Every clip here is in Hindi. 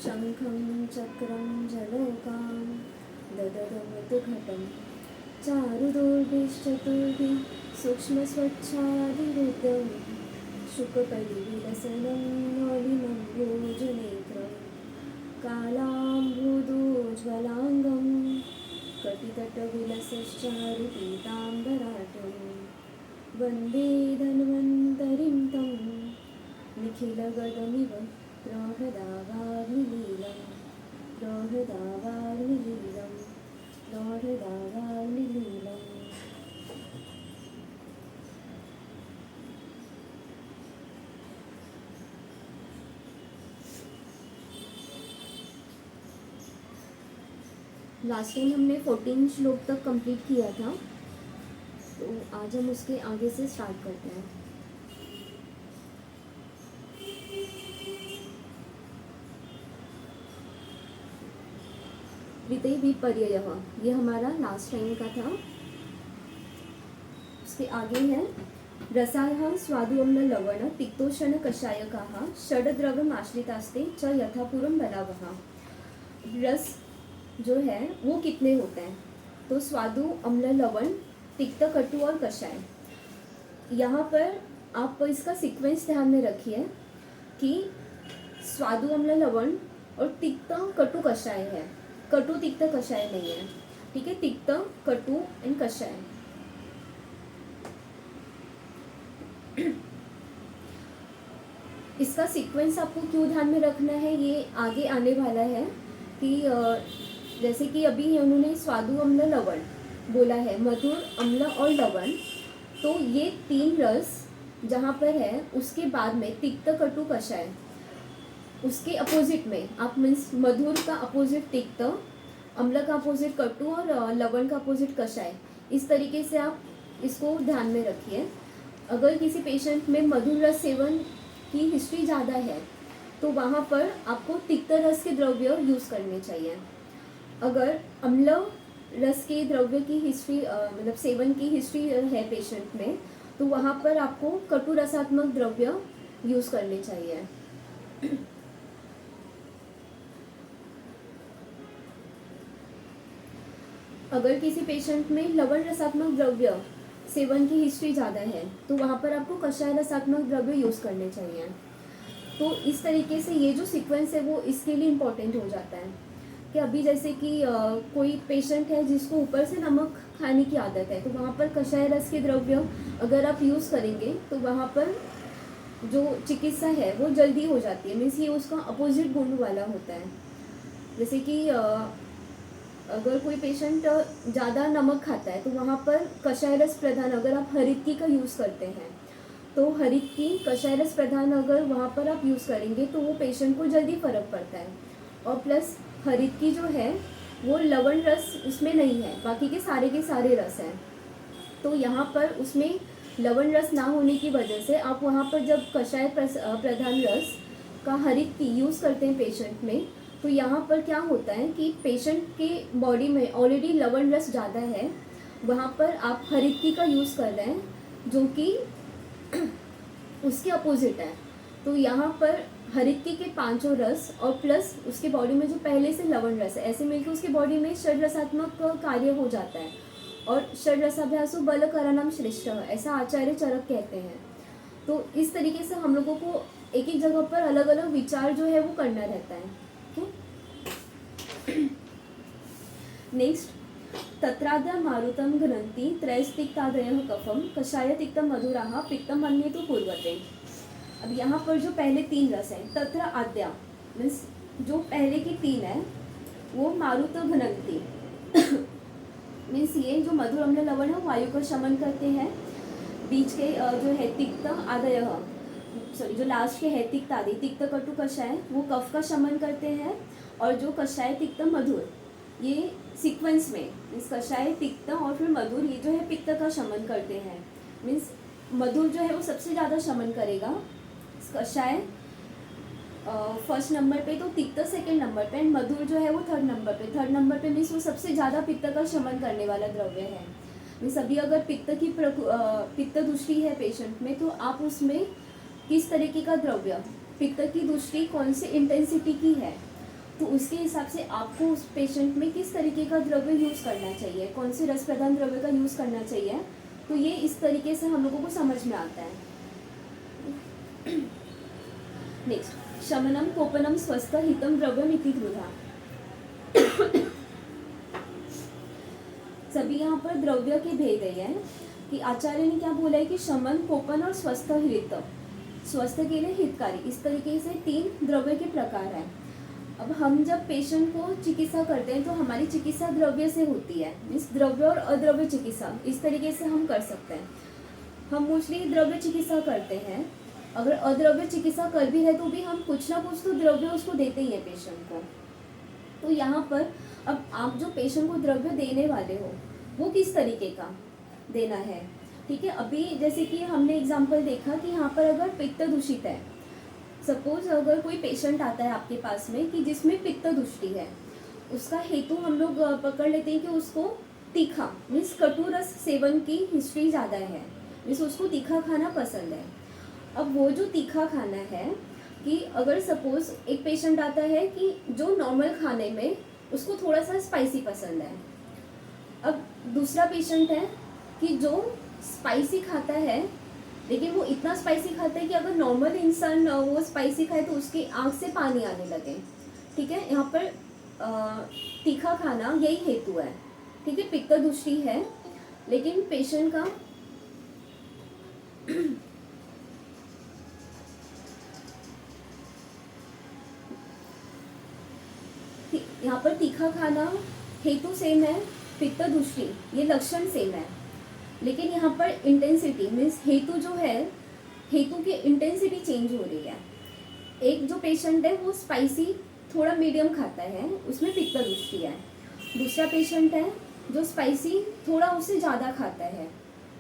शङ्खं चक्रं जलोकां दददमुद्घटं चारुदुर्भिश्चतुर्भिः सूक्ष्मस्वच्छादिरुद्धं शुकपरिविलसनं नलिनं भोजनेत्रं कालाम्बुदोज्ज्वलाङ्गं कटितटविलसश्चारुपीताम्बराटं वन्दे धन्वन्तरिं तं निखिलगदमिव प्रहृदावाग्निलीलं प्रहृदावाग्निलीलं प्रहृदावाग्निलीलं। लास्ट टाइम हमने 14 श्लोक तक कंप्लीट किया था, तो आज हम उसके आगे से स्टार्ट करते हैं। वितै विपर्ययः, ये हमारा लास्ट टाइम का था। उसके आगे है रसायः स्वादु अम्ल लवण तिक्तोष्ण कषायकाः षड्द्रव्यमाश्रितास्ते च यथापूर्वं बलावः। रस जो है वो कितने होते हैं, तो स्वादु अम्ल लवण तिक्त कटु और कषाय। यहाँ पर आप इसका सीक्वेंस ध्यान में रखिए कि स्वादु अम्ल लवण और तिक्त कटु कषाय है, कटु तिक्त कषाय नहीं है, ठीक है। तिक्त कटु एंड कषाय। इसका सीक्वेंस आपको क्यों ध्यान में रखना है, ये आगे आने वाला है कि जैसे कि अभी उन्होंने स्वादु अम्ल लवण बोला है, मधुर अम्ल और लवण, तो ये तीन रस जहाँ पर है उसके बाद में तिक्त कटु कषाय, उसके अपोजिट में आप मीन्स मधुर का अपोजिट तिक्त, अम्ल का अपोजिट कटु और लवण का अपोजिट कषाय, इस तरीके से आप इसको ध्यान में रखिए। अगर किसी पेशेंट में मधुर रस सेवन की हिस्ट्री ज़्यादा है तो वहाँ पर आपको तिक्त रस के द्रव्य यूज़ करने चाहिए। अगर अम्ल रस के द्रव्य की हिस्ट्री मतलब सेवन की हिस्ट्री है पेशेंट में, तो वहाँ पर आपको कटु रसात्मक द्रव्य यूज़ करने चाहिए। अगर किसी पेशेंट में लवण रसात्मक द्रव्य सेवन की हिस्ट्री ज़्यादा है तो वहाँ पर आपको कषाय रसात्मक द्रव्य यूज़ करने चाहिए। तो इस तरीके से ये जो सीक्वेंस है वो इसके लिए इम्पोर्टेंट हो जाता है कि अभी जैसे कि कोई पेशेंट है जिसको ऊपर से नमक खाने की आदत है, तो वहाँ पर कषाय रस के द्रव्य अगर आप यूज़ करेंगे तो वहाँ पर जो चिकित्सा है वो जल्दी हो जाती है, मीन्स ये उसका अपोजिट गुण वाला होता है। जैसे कि अगर कोई पेशेंट ज़्यादा नमक खाता है तो वहाँ पर कषाय रस प्रधान अगर आप हरितकी का यूज़ करते हैं, तो हरितकी कषाय रस प्रधान अगर वहाँ पर आप यूज़ करेंगे तो वो पेशेंट को जल्दी फर्क पड़ता है। और प्लस हरितकी जो है वो लवण रस उसमें नहीं है, बाकी के सारे रस हैं, तो यहाँ पर उसमें लवण रस ना होने की वजह से आप वहाँ पर जब कषाय प्रधान रस का हरितकी यूज़ करते हैं पेशेंट में, तो यहाँ पर क्या होता है कि पेशेंट के बॉडी में ऑलरेडी लवण रस ज़्यादा है, वहाँ पर आप हरितकी का यूज़ कर रहे हैं जो कि उसके अपोजिट है। तो यहाँ पर हरितकी के पांचों रस और प्लस उसके बॉडी में जो पहले से लवण रस है, ऐसे मिलकर उसके बॉडी में षड्रसात्मक कार्य हो जाता है। और षड्रसाभ्यासो बल करणाम श्रेष्ठ, ऐसा आचार्य चरक कहते हैं। तो इस तरीके से हम लोगों को एक एक जगह पर अलग अलग विचार जो है वो करना रहता है। नेक्स्ट, तत्राद्य मारुतं घ्नन्ति त्रयस्तिक्तादयः कफम कषाय तिक्तम मधुराः पित्तम अन्ये तु पूर्वते। अब यहाँ पर जो पहले तीन रस हैं, तत्र आद्या मीन्स जो पहले की तीन है वो मारुत घ्नन्ति मीन्स ये जो मधुर अम्ल लवण है वायु का शमन करते हैं। बीच के जो है तिक्त आदय, सॉरी जो लास्ट के है तिक्त आदि, तिक्त कटु कषाय वो कफ का शमन करते हैं। और जो कषाय तिक्त मधुर, ये सीक्वेंस में इस कषाय तिक्त और फिर मधुर ये जो है पित्त का शमन करते हैं। मीन्स मधुर जो है वो सबसे ज़्यादा शमन करेगा, कषाय फर्स्ट नंबर पे, तो तिक्त सेकंड नंबर पे, एंड मधुर जो है वो थर्ड नंबर पे मीन्स वो सबसे ज़्यादा पित्त का शमन करने वाला द्रव्य है। मीन्स अभी अगर पित्त दृष्टि है पेशेंट में, तो आप उसमें किस तरीके का द्रव्य, पित्त की दृष्टि कौन से इंटेंसिटी की है, तो उसके हिसाब से आपको उस पेशेंट में किस तरीके का द्रव्य यूज़ करना चाहिए, कौन से रस प्रधान द्रव्य का यूज़ करना चाहिए, तो ये इस तरीके से हम लोगों को समझ में आता है। नेक्स्ट, शमनम कोपनम स्वस्थ हितम द्रव्यम इति द्विधा। सभी यहाँ पर द्रव्य के भेद है कि आचार्य ने क्या बोला है कि शमन, कोपन और स्वस्थ हित, स्वस्थ के लिए हितकारी, इस तरीके से 3 द्रव्य के प्रकार हैं। अब हम जब पेशेंट को चिकित्सा करते हैं तो हमारी चिकित्सा द्रव्य से होती है, मीन्स द्रव्य और अद्रव्य चिकित्सा इस तरीके से हम कर सकते हैं। हम मोस्टली द्रव्य चिकित्सा करते हैं, अगर अद्रव्य चिकित्सा कर भी है तो भी हम कुछ ना कुछ तो द्रव्य उसको देते ही हैं पेशेंट को। तो यहाँ पर अब आप जो पेशेंट को द्रव्य देने वाले हो वो किस तरीके का देना है, ठीक है। अभी जैसे कि हमने एग्जाम्पल देखा कि यहाँ पर अगर पित्त दूषित है, सपोज अगर कोई पेशेंट आता है आपके पास में कि जिसमें पित्त दुष्टि है, उसका हेतु हम लोग पकड़ लेते हैं कि उसको तीखा मीन्स कटु रस सेवन की हिस्ट्री ज़्यादा है, मीन्स उसको तीखा खाना पसंद है। अब वो जो तीखा खाना है कि अगर सपोज एक पेशेंट आता है कि जो नॉर्मल खाने में उसको थोड़ा सा स्पाइसी पसंद है, अब दूसरा पेशेंट है कि जो स्पाइसी खाता है लेकिन वो इतना स्पाइसी खाता है कि अगर नॉर्मल इंसान वो स्पाइसी खाए तो उसकी आँख से पानी आने लगे, ठीक है। यहाँ पर तीखा खाना यही हेतु है, ठीक है। पित्त दृष्टि है लेकिन पेशेंट का यहाँ पर तीखा खाना हेतु सेम है, पित्त दृष्टि ये लक्षण सेम है, लेकिन यहाँ पर इंटेंसिटी मीन्स हेतु जो है, हेतु की इंटेंसिटी चेंज हो रही है। एक जो पेशेंट है वो स्पाइसी थोड़ा मीडियम खाता है, उसमें पित्त दृष्टि है। दूसरा पेशेंट है जो स्पाइसी थोड़ा उससे ज़्यादा खाता है,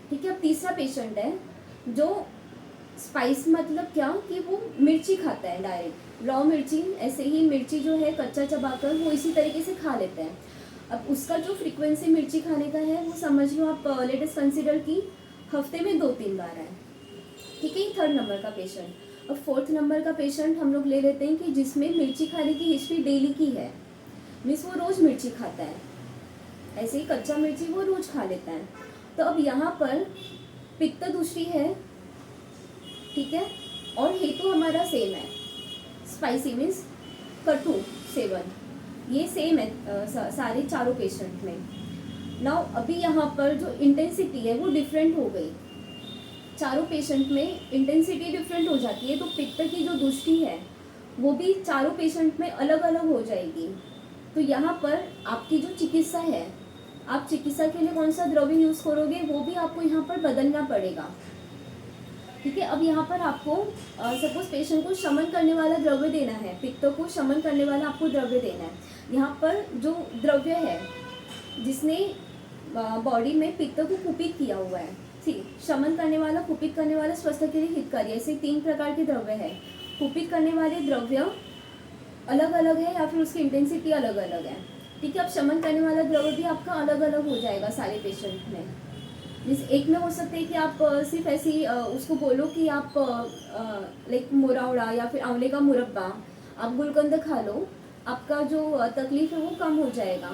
ठीक है। अब तीसरा पेशेंट है जो स्पाइस मतलब क्या कि वो मिर्ची खाता है, डायरेक्ट रॉ मिर्ची, ऐसे ही मिर्ची जो है कच्चा चबाकर वो इसी तरीके से खा लेते हैं। अब उसका जो फ्रीक्वेंसी मिर्ची खाने का है वो समझ लो आप लेटेस्ट कंसिडर की हफ्ते में 2-3 बार है, ठीक है। ये 3rd नंबर का पेशेंट। अब 4th नंबर का पेशेंट हम लोग ले लेते हैं कि जिसमें मिर्ची खाने की हिस्ट्री डेली की है, मीन्स वो रोज़ मिर्ची खाता है, ऐसे ही कच्चा मिर्ची वो रोज़ खा लेता है। तो अब यहाँ पर पित्त दृष्टि है, ठीक है, और हेतु हमारा सेम है, स्पाइसी मीन्स कटु सेवन, ये सेम है सारे चारों पेशेंट में। नाउ अभी यहाँ पर जो इंटेंसिटी है वो डिफरेंट हो गई, चारों पेशेंट में इंटेंसिटी डिफरेंट हो जाती है। तो पित्त की जो दृष्टि है वो भी चारों पेशेंट में अलग अलग हो जाएगी। तो यहाँ पर आपकी जो चिकित्सा है, आप चिकित्सा के लिए कौन सा द्रव्य यूज़ करोगे वो भी आपको यहाँ पर बदलना पड़ेगा, ठीक है। अब यहाँ पर आपको सपोज पेशेंट को शमन करने वाला द्रव्य देना है, पित्त को शमन करने वाला आपको द्रव्य देना है। यहाँ पर जो द्रव्य है जिसने बॉडी में पित्त को कुपित किया हुआ है, ठीक, शमन करने वाला, कुपित करने वाला, स्वस्थ के लिए हितकारी, ऐसे 3 प्रकार के द्रव्य है। कुपित करने वाले द्रव्य अलग अलग है या फिर उसकी इंटेंसिटी अलग अलग है, ठीक है। अब शमन करने वाला द्रव्य भी आपका अलग अलग हो जाएगा सारे पेशेंट में। जिस एक में हो सकता है कि आप सिर्फ ऐसी उसको बोलो कि आप लाइक मोरावड़ा या फिर आंवले का मुरब्बा, आप गुलकंद खा लो, आपका जो तकलीफ है वो कम हो जाएगा,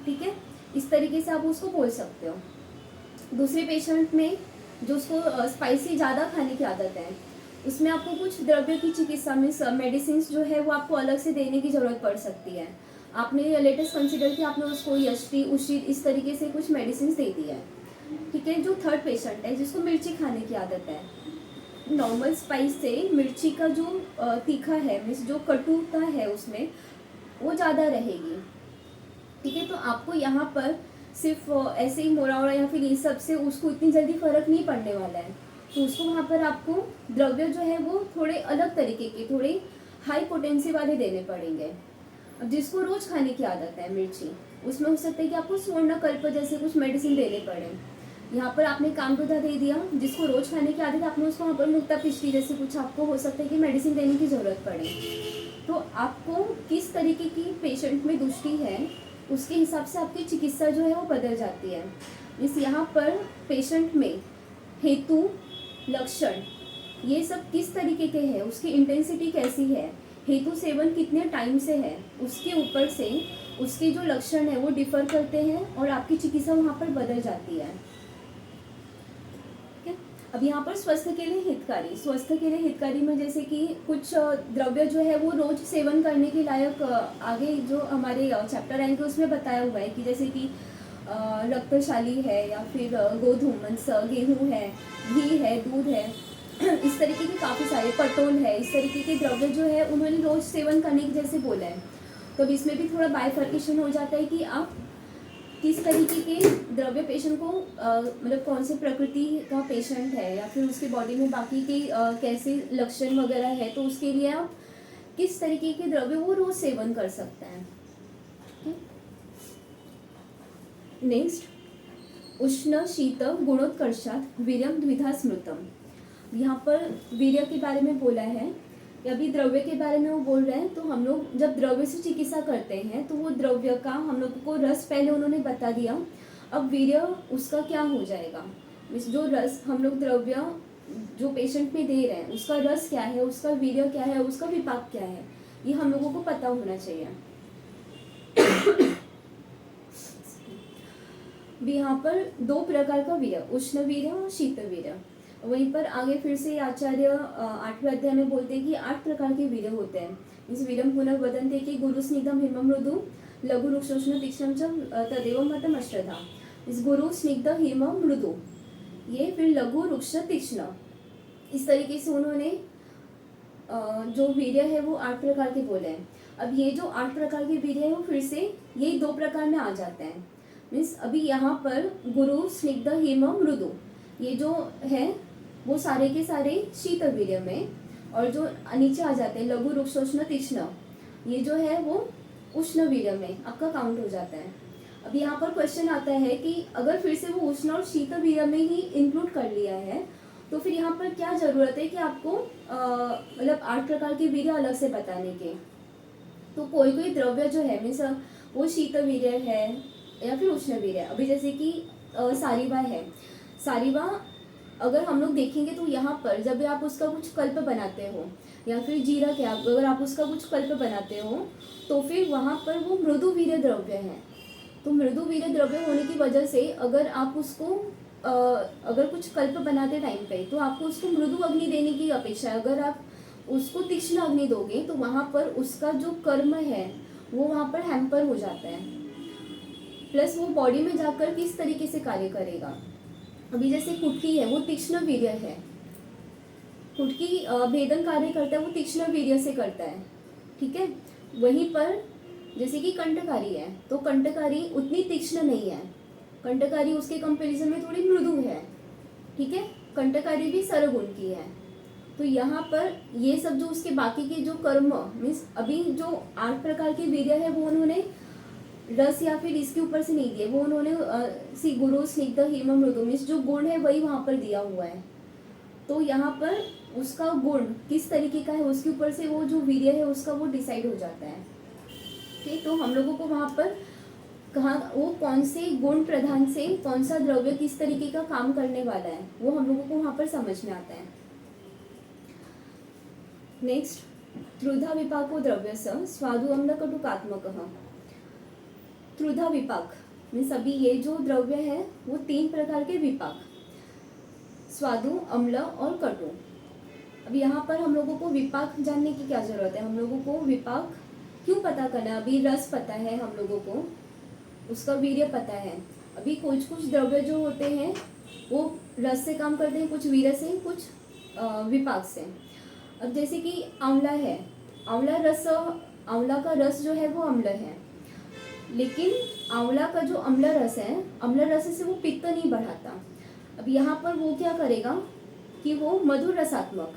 ठीक है। इस तरीके से आप उसको बोल सकते हो। दूसरे पेशेंट में जो उसको स्पाइसी ज़्यादा खाने की आदत है, उसमें आपको कुछ द्रव्य की चिकित्सा में मेडिसिन जो है वो आपको अलग से देने की ज़रूरत पड़ सकती है। आपने लेटेस्ट कंसिडर कि आपने उसको यष्टि, उशी, इस तरीके से कुछ मेडिसिन दे दी है, ठीक है। जो 3rd पेशेंट है जिसको मिर्ची खाने की आदत है, नॉर्मल स्पाइस से मिर्ची का जो तीखा है मीन्स जो कटुता है उसमें वो ज़्यादा रहेगी, ठीक है। तो आपको यहाँ पर सिर्फ ऐसे ही मोरावड़ा या फिर इस सब से उसको इतनी जल्दी फ़र्क नहीं पड़ने वाला है, तो उसको वहाँ पर आपको द्रव्य जो है वो थोड़े अलग तरीके के, थोड़े हाई पोटेंसी वाले देने पड़ेंगे। अब जिसको रोज़ खाने की आदत है मिर्ची, उसमें हो सकता है कि आपको स्वर्णकल्प जैसे कुछ मेडिसिन देने पड़े। यहाँ पर आपने कामदुधा दे दिया, जिसको रोज़ खाने की आदत है आपने उसको वहाँ पर मुक्ता पिष्टी जैसे कुछ आपको हो सकता है कि मेडिसिन देने की ज़रूरत पड़े। तो आपको किस तरीके की पेशेंट में दृष्टि है उसके हिसाब से आपकी चिकित्सा जो है वो बदल जाती है। इस यहाँ पर पेशेंट में हेतु, लक्षण ये सब किस तरीके के हैं, उसकी इंटेंसिटी कैसी है, हेतु सेवन कितने टाइम से है उसके ऊपर से उसके जो लक्षण है वो डिफर करते हैं और आपकी चिकित्सा वहाँ पर बदल जाती है। ठीक है, अब यहाँ पर स्वस्थ के लिए हितकारी, स्वस्थ के लिए हितकारी में जैसे कि कुछ द्रव्य जो है वो रोज सेवन करने के लायक आगे जो हमारे चैप्टर आएंगे उसमें बताया हुआ है कि जैसे कि रक्तशाली है या फिर गोधूम मीन्स गेहूँ है, घी है, दूध है, इस तरीके के काफ़ी सारे, पटोल है, इस तरीके के द्रव्य जो है उन्होंने रोज सेवन करने की जैसे बोला है। तो अब इसमें भी थोड़ा बाइफर्केशन हो जाता है कि आप किस तरीके के द्रव्य पेशेंट को मतलब कौन से प्रकृति का पेशेंट है या फिर उसके बॉडी में बाकी के कैसे लक्षण वगैरह है, तो उसके लिए आप किस तरीके के द्रव्य वो रोज सेवन कर सकता है। नेक्स्ट, उष्ण शीत गुणोत्कर्षात वीर्यम द्विधा स्मृतम। यहाँ पर वीर्य के बारे में बोला है कि अभी द्रव्य के बारे में वो बोल रहे हैं। तो हम लोग जब द्रव्य से चिकित्सा करते हैं तो वो द्रव्य का हम लोग को रस पहले उन्होंने बता दिया, अब वीर्य उसका क्या हो जाएगा, जो रस हम लोग द्रव्य जो पेशेंट में दे रहे हैं उसका रस क्या है, उसका वीर्य क्या है, उसका विपाक क्या है, ये हम लोगों को पता होना चाहिए। यहाँ पर दो प्रकार का वीर्य, उष्ण वीर्य और शीत वीर्य। वहीं पर आगे फिर से आचार्य 8वें अध्याय में बोलते हैं कि 8 प्रकार के वीर्य होते हैं। इस वीर्यम पुनः वदन्ते कि गुरु स्निग्धम हिम मृदु लघु रुक्षोष्ण तीक्ष्णम च तदेव मतम अश्रद्धा। इस गुरु स्निग्ध हिम मृदु, ये फिर लघु रुक्ष तीक्ष्ण, इस तरीके से उन्होंने जो वीर्य है वो 8 प्रकार के बोले हैं। अब ये जो 8 प्रकार के वीर्य है वो फिर से यही 2 प्रकार में आ जाते हैं। मीन्स अभी यहाँ पर गुरु स्निग्ध हिम मृदु ये जो है वो सारे के सारे शीत वीर्य में, और जो नीचे आ जाते हैं लघु रुक्षोष्ण तीक्ष्ण ये जो है वो उष्ण वीर्य में आपका काउंट हो जाता है। अब यहाँ पर क्वेश्चन आता है कि अगर फिर से वो उष्ण और शीत वीर्य में ही इंक्लूड कर लिया है तो फिर यहाँ पर क्या जरूरत है कि आपको मतलब 8 प्रकार के वीर्य अलग से बताने के। तो कोई कोई द्रव्य जो है मीन्स वो शीत वीर्य है या फिर उष्ण वीर्य। अभी जैसे कि सारीवा है, सारीवा अगर हम लोग देखेंगे तो यहाँ पर जब आप उसका कुछ कल्प बनाते हो या फिर जीरा के अगर आप उसका कुछ कल्प बनाते हो तो फिर वहाँ पर वो मृदु वीर्य द्रव्य है। तो मृदु वीर्य द्रव्य होने की वजह से अगर आप उसको अगर कुछ कल्प बनाते टाइम पे तो आपको उसको मृदु अग्नि देने की अपेक्षा है। अगर आप उसको तीक्ष्ण अग्नि दोगे तो वहाँ पर उसका जो कर्म है वो वहाँ पर हैम्पर हो जाता है, प्लस वो बॉडी में जाकर किस तरीके से कार्य करेगा। अभी जैसे कुटकी है वो तीक्ष्ण वीर्य है, कुटकी भेदन कार्य करता है वो तीक्ष्ण वीर्य से करता है। ठीक है, वहीं पर जैसे कि कंटकारी है तो कंटकारी उतनी तीक्ष्ण नहीं है, कंटकारी उसके कंपैरिजन में थोड़ी मृदु है। ठीक है, कंटकारी भी सरगुण की है। तो यहाँ पर ये सब जो उसके बाकी के जो कर्म मीन्स अभी जो 8 प्रकार के वीर्य है वो उन्होंने रस या फिर इसके ऊपर से नहीं दिए, वो उन्होंने सी गुरु स्निग्ध हिम मृदु मीन्स जो गुण है वही वहाँ पर दिया हुआ है। तो यहाँ पर उसका गुण किस तरीके का है उसके ऊपर से वो जो वीर्य है उसका वो डिसाइड हो जाता है। ठीक, तो हम लोगों को वहाँ पर कहाँ वो कौन से गुण प्रधान से कौन सा द्रव्य किस तरीके का काम करने वाला है वो हम लोगों को वहाँ पर समझ में आता है। नेक्स्ट, त्रुधा विपाको द्रव्य स्वादु अम्ल कटुकात्मकः। त्रुधा विपाक मीन्स अभी ये जो द्रव्य है वो 3 प्रकार के विपाक, स्वादु, अम्ल और कटु। अब यहाँ पर हम लोगों को विपाक जानने की क्या जरूरत है, हम लोगों को विपाक क्यों पता करना है। अभी रस पता है हम लोगों को, उसका वीर्य पता है। अभी कुछ द्रव्य जो होते हैं वो रस से काम करते हैं, कुछ वीर्य से, कुछ विपाक से। अब जैसे कि आंवला है, आंवला का रस जो है वो अम्ल है, लेकिन आंवला का जो अम्ल रस है, अम्ल रस से वो पित्त नहीं बढ़ाता। अब यहाँ पर वो क्या करेगा कि वो मधुर रसात्मक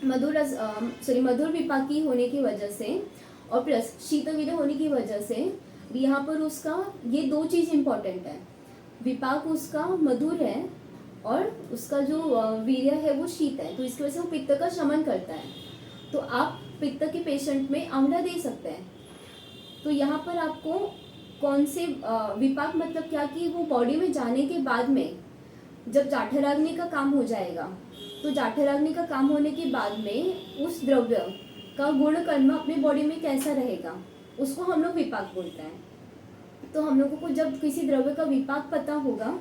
मधुर विपाकी होने की वजह से और प्लस शीतवीर्य होने की वजह से यहाँ पर उसका ये 2 चीज़ इम्पॉर्टेंट है। विपाक उसका मधुर है और उसका जो वीर्य है वो शीत है, तो इसकी वजह से वो पित्त का शमन करता है। तो आप पित्त के पेशेंट में आंवला दे सकते हैं। तो यहाँ पर आपको कौन से विपाक मतलब क्या कि वो बॉडी में जाने के बाद में जब जाठराग्नि का काम हो जाएगा, तो जाठराग्नि का काम होने के बाद में उस द्रव्य का गुण कर्म अपने बॉडी में कैसा रहेगा, उसको हम लोग विपाक बोलते हैं। तो हम लोगों को जब किसी द्रव्य का विपाक पता होगा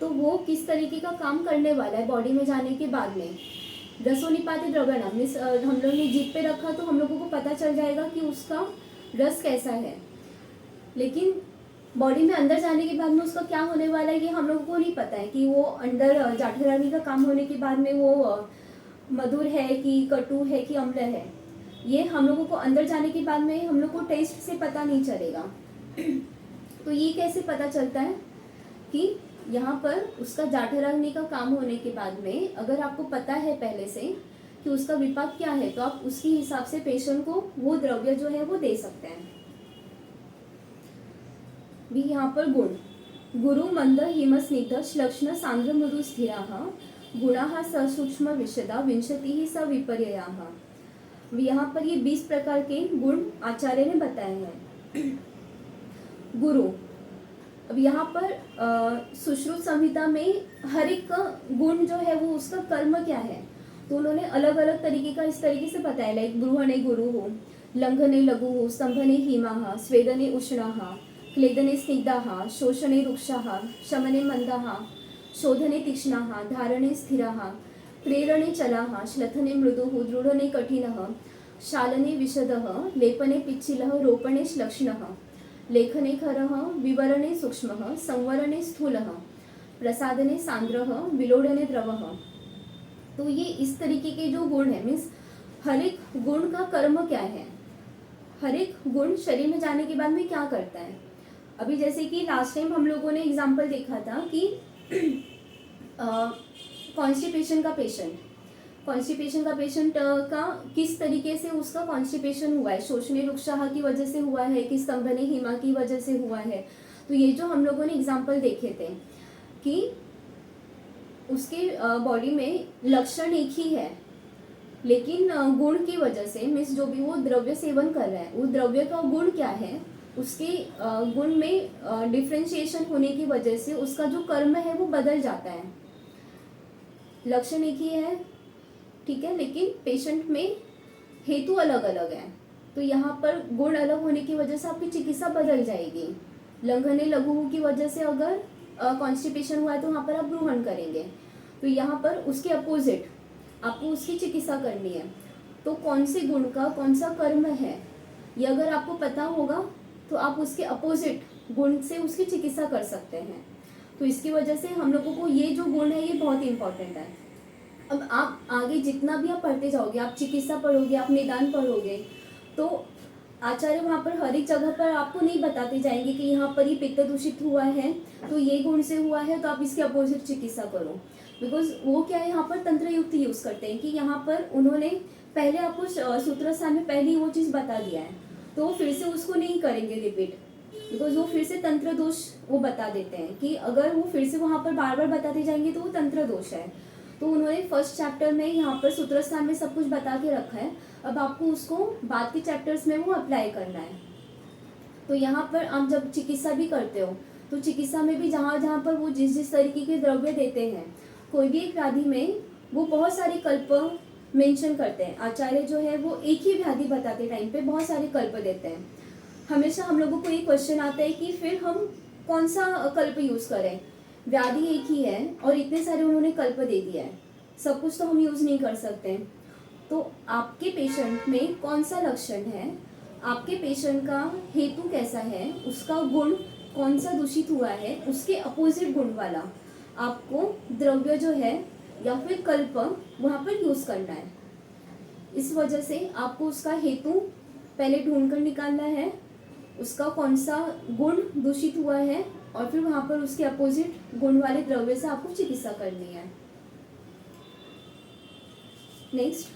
तो वो किस तरीके का काम करने वाला है बॉडी में जाने के बाद में, रसोनिपाती द्रव्यणम मीन्स हम लोग ने जीभ पे रखा तो हम लोगों को पता चल जाएगा कि उसका रस कैसा है, लेकिन बॉडी में अंदर जाने के बाद में उसका क्या होने वाला है ये हम लोगों को नहीं पता है कि वो अंदर जाठराग्नि का काम होने के बाद में वो मधुर है कि कटु है कि अम्ल है, ये हम लोगों को अंदर जाने के बाद में हम लोग को टेस्ट से पता नहीं चलेगा। तो ये कैसे पता चलता है कि यहाँ पर उसका जाठराग्नि का काम होने के बाद में अगर आपको पता है पहले से कि उसका विपाक क्या है तो आप उसके हिसाब से पेशेंट को वो द्रव्य जो है वो दे सकते हैं। भी यहाँ पर गुण, गुरु मंद हिम स्निग्ध श्लक्ष्ण सांद्र मृदु स्थिराः गुणाः सूक्ष्म विशदा विंशतिः स विपर्ययाः। यहाँ पर ये 20 प्रकार के गुण आचार्य ने बताए हैं। गुरु, अब यहाँ पर सुश्रुत संहिता में हर एक गुण जो है वो उसका कर्म क्या है तो उन्होंने अलग अलग तरीके का इस तरीके से बताया, लाइक ब्रूहणे गुरुः, लंघने लघुः, स्तंभने हिमाः, स्वेदने उष्णाः, क्लेदने स्निग्धाः, शोषणे रुक्षाः, शमने मंदाः, शोधने तीक्ष्णाः, धारणे स्थिराः, प्रेरणे चलाः, श्लथने मृदुः, दृढने कठिनः, शालने विशदः, लेपने पिच्छिलः, रोपणे श्लक्ष्णः, लेखने खरः, विवरणे सूक्ष्मः, संवरणे स्थूलः, प्रसादने सांद्रः, विलोडने द्रवः। तो ये इस तरीके के जो गुण है मीन्स हर एक गुण का कर्म क्या है, हर एक गुण शरीर में जाने के बाद में क्या करता है। अभी जैसे कि लास्ट टाइम हम लोगों ने एग्जाम्पल देखा था कि कॉन्स्टिपेशन का पेशेंट का किस तरीके से उसका कॉन्स्टिपेशन हुआ है, शोषणे रुक्षाः की वजह से हुआ है कि स्तंभने हिमा की वजह से हुआ है। तो ये जो हम लोगों ने एग्जाम्पल देखे थे कि उसके बॉडी में लक्षण एक ही है लेकिन गुण की वजह से मीन्स जो भी वो द्रव्य सेवन कर रहा है वो द्रव्य का गुण क्या है, उसके गुण में डिफ्रेंशिएशन होने की वजह से उसका जो कर्म है वो बदल जाता है। लक्षण एक ही है, ठीक है, लेकिन पेशेंट में हेतु अलग अलग है। तो यहाँ पर गुण अलग होने की वजह से आपकी चिकित्सा बदल जाएगी। लंघने लघु की वजह से अगर कॉन्स्टिपेशन हुआ है तो वहाँ पर आप ब्रूहण करेंगे, तो यहाँ पर उसके अपोजिट आपको उसकी चिकित्सा करनी है। तो कौन से गुण का कौन सा कर्म है ये अगर आपको पता होगा तो आप उसके अपोजिट गुण से उसकी चिकित्सा कर सकते हैं। तो इसकी वजह से हम लोगों को ये जो गुण है ये बहुत इंपॉर्टेंट है। अब आप आगे जितना भी आप पढ़ते जाओगे, आप चिकित्सा पढ़ोगे, आप निदान पढ़ोगे, तो आचार्य वहाँ पर हर एक जगह पर आपको नहीं बताते जाएंगे कि यहाँ पर ये पित्त दूषित हुआ है तो ये गुण से हुआ है तो आप इसके अपोजिट चिकित्सा करो। बिकॉज वो क्या है यहाँ पर तंत्र युक्त यूज करते हैं कि यहाँ पर उन्होंने पहले आपको सूत्रस्थान में पहले ही वो चीज़ बता दिया है तो वो फिर से उसको नहीं करेंगे रिपीट, बिकॉज वो फिर से तंत्र दोष वो बता देते हैं कि अगर वो फिर से वहाँ पर बार बार बताते जाएंगे तो वो तंत्र दोष है। तो उन्होंने फर्स्ट चैप्टर में यहाँ पर सूत्रस्थान में सब कुछ बता के रखा है, अब आपको उसको बाद के चैप्टर्स में वो अप्लाई करना है। तो यहाँ पर आप जब चिकित्सा भी करते हो तो चिकित्सा में भी जहाँ जहाँ पर वो जिस जिस तरीके के द्रव्य देते हैं, कोई भी एक व्याधि में वो बहुत सारे कल्प मेंशन करते हैं। आचार्य जो है वो एक ही व्याधि बताते टाइम पे बहुत सारे कल्प देते हैं। हमेशा हम लोगों को ये क्वेश्चन आता है कि फिर हम कौन सा कल्प यूज़ करें, व्याधि एक ही है और इतने सारे उन्होंने कल्प दे दिया है, सब कुछ तो हम यूज़ नहीं कर सकते। तो आपके पेशेंट में कौन सा लक्षण है, आपके पेशेंट का हेतु कैसा है, उसका गुण कौन सा दूषित हुआ है, उसके अपोजिट गुण वाला आपको द्रव्य जो है या फिर कल्प वहाँ पर यूज़ करना है। इस वजह से आपको उसका हेतु पहले ढूंढ कर निकालना है, उसका कौन सा गुण दूषित हुआ है और फिर वहाँ पर उसके अपोजिट गुण वाले द्रव्य से आपको चिकित्सा करनी है। नेक्स्ट,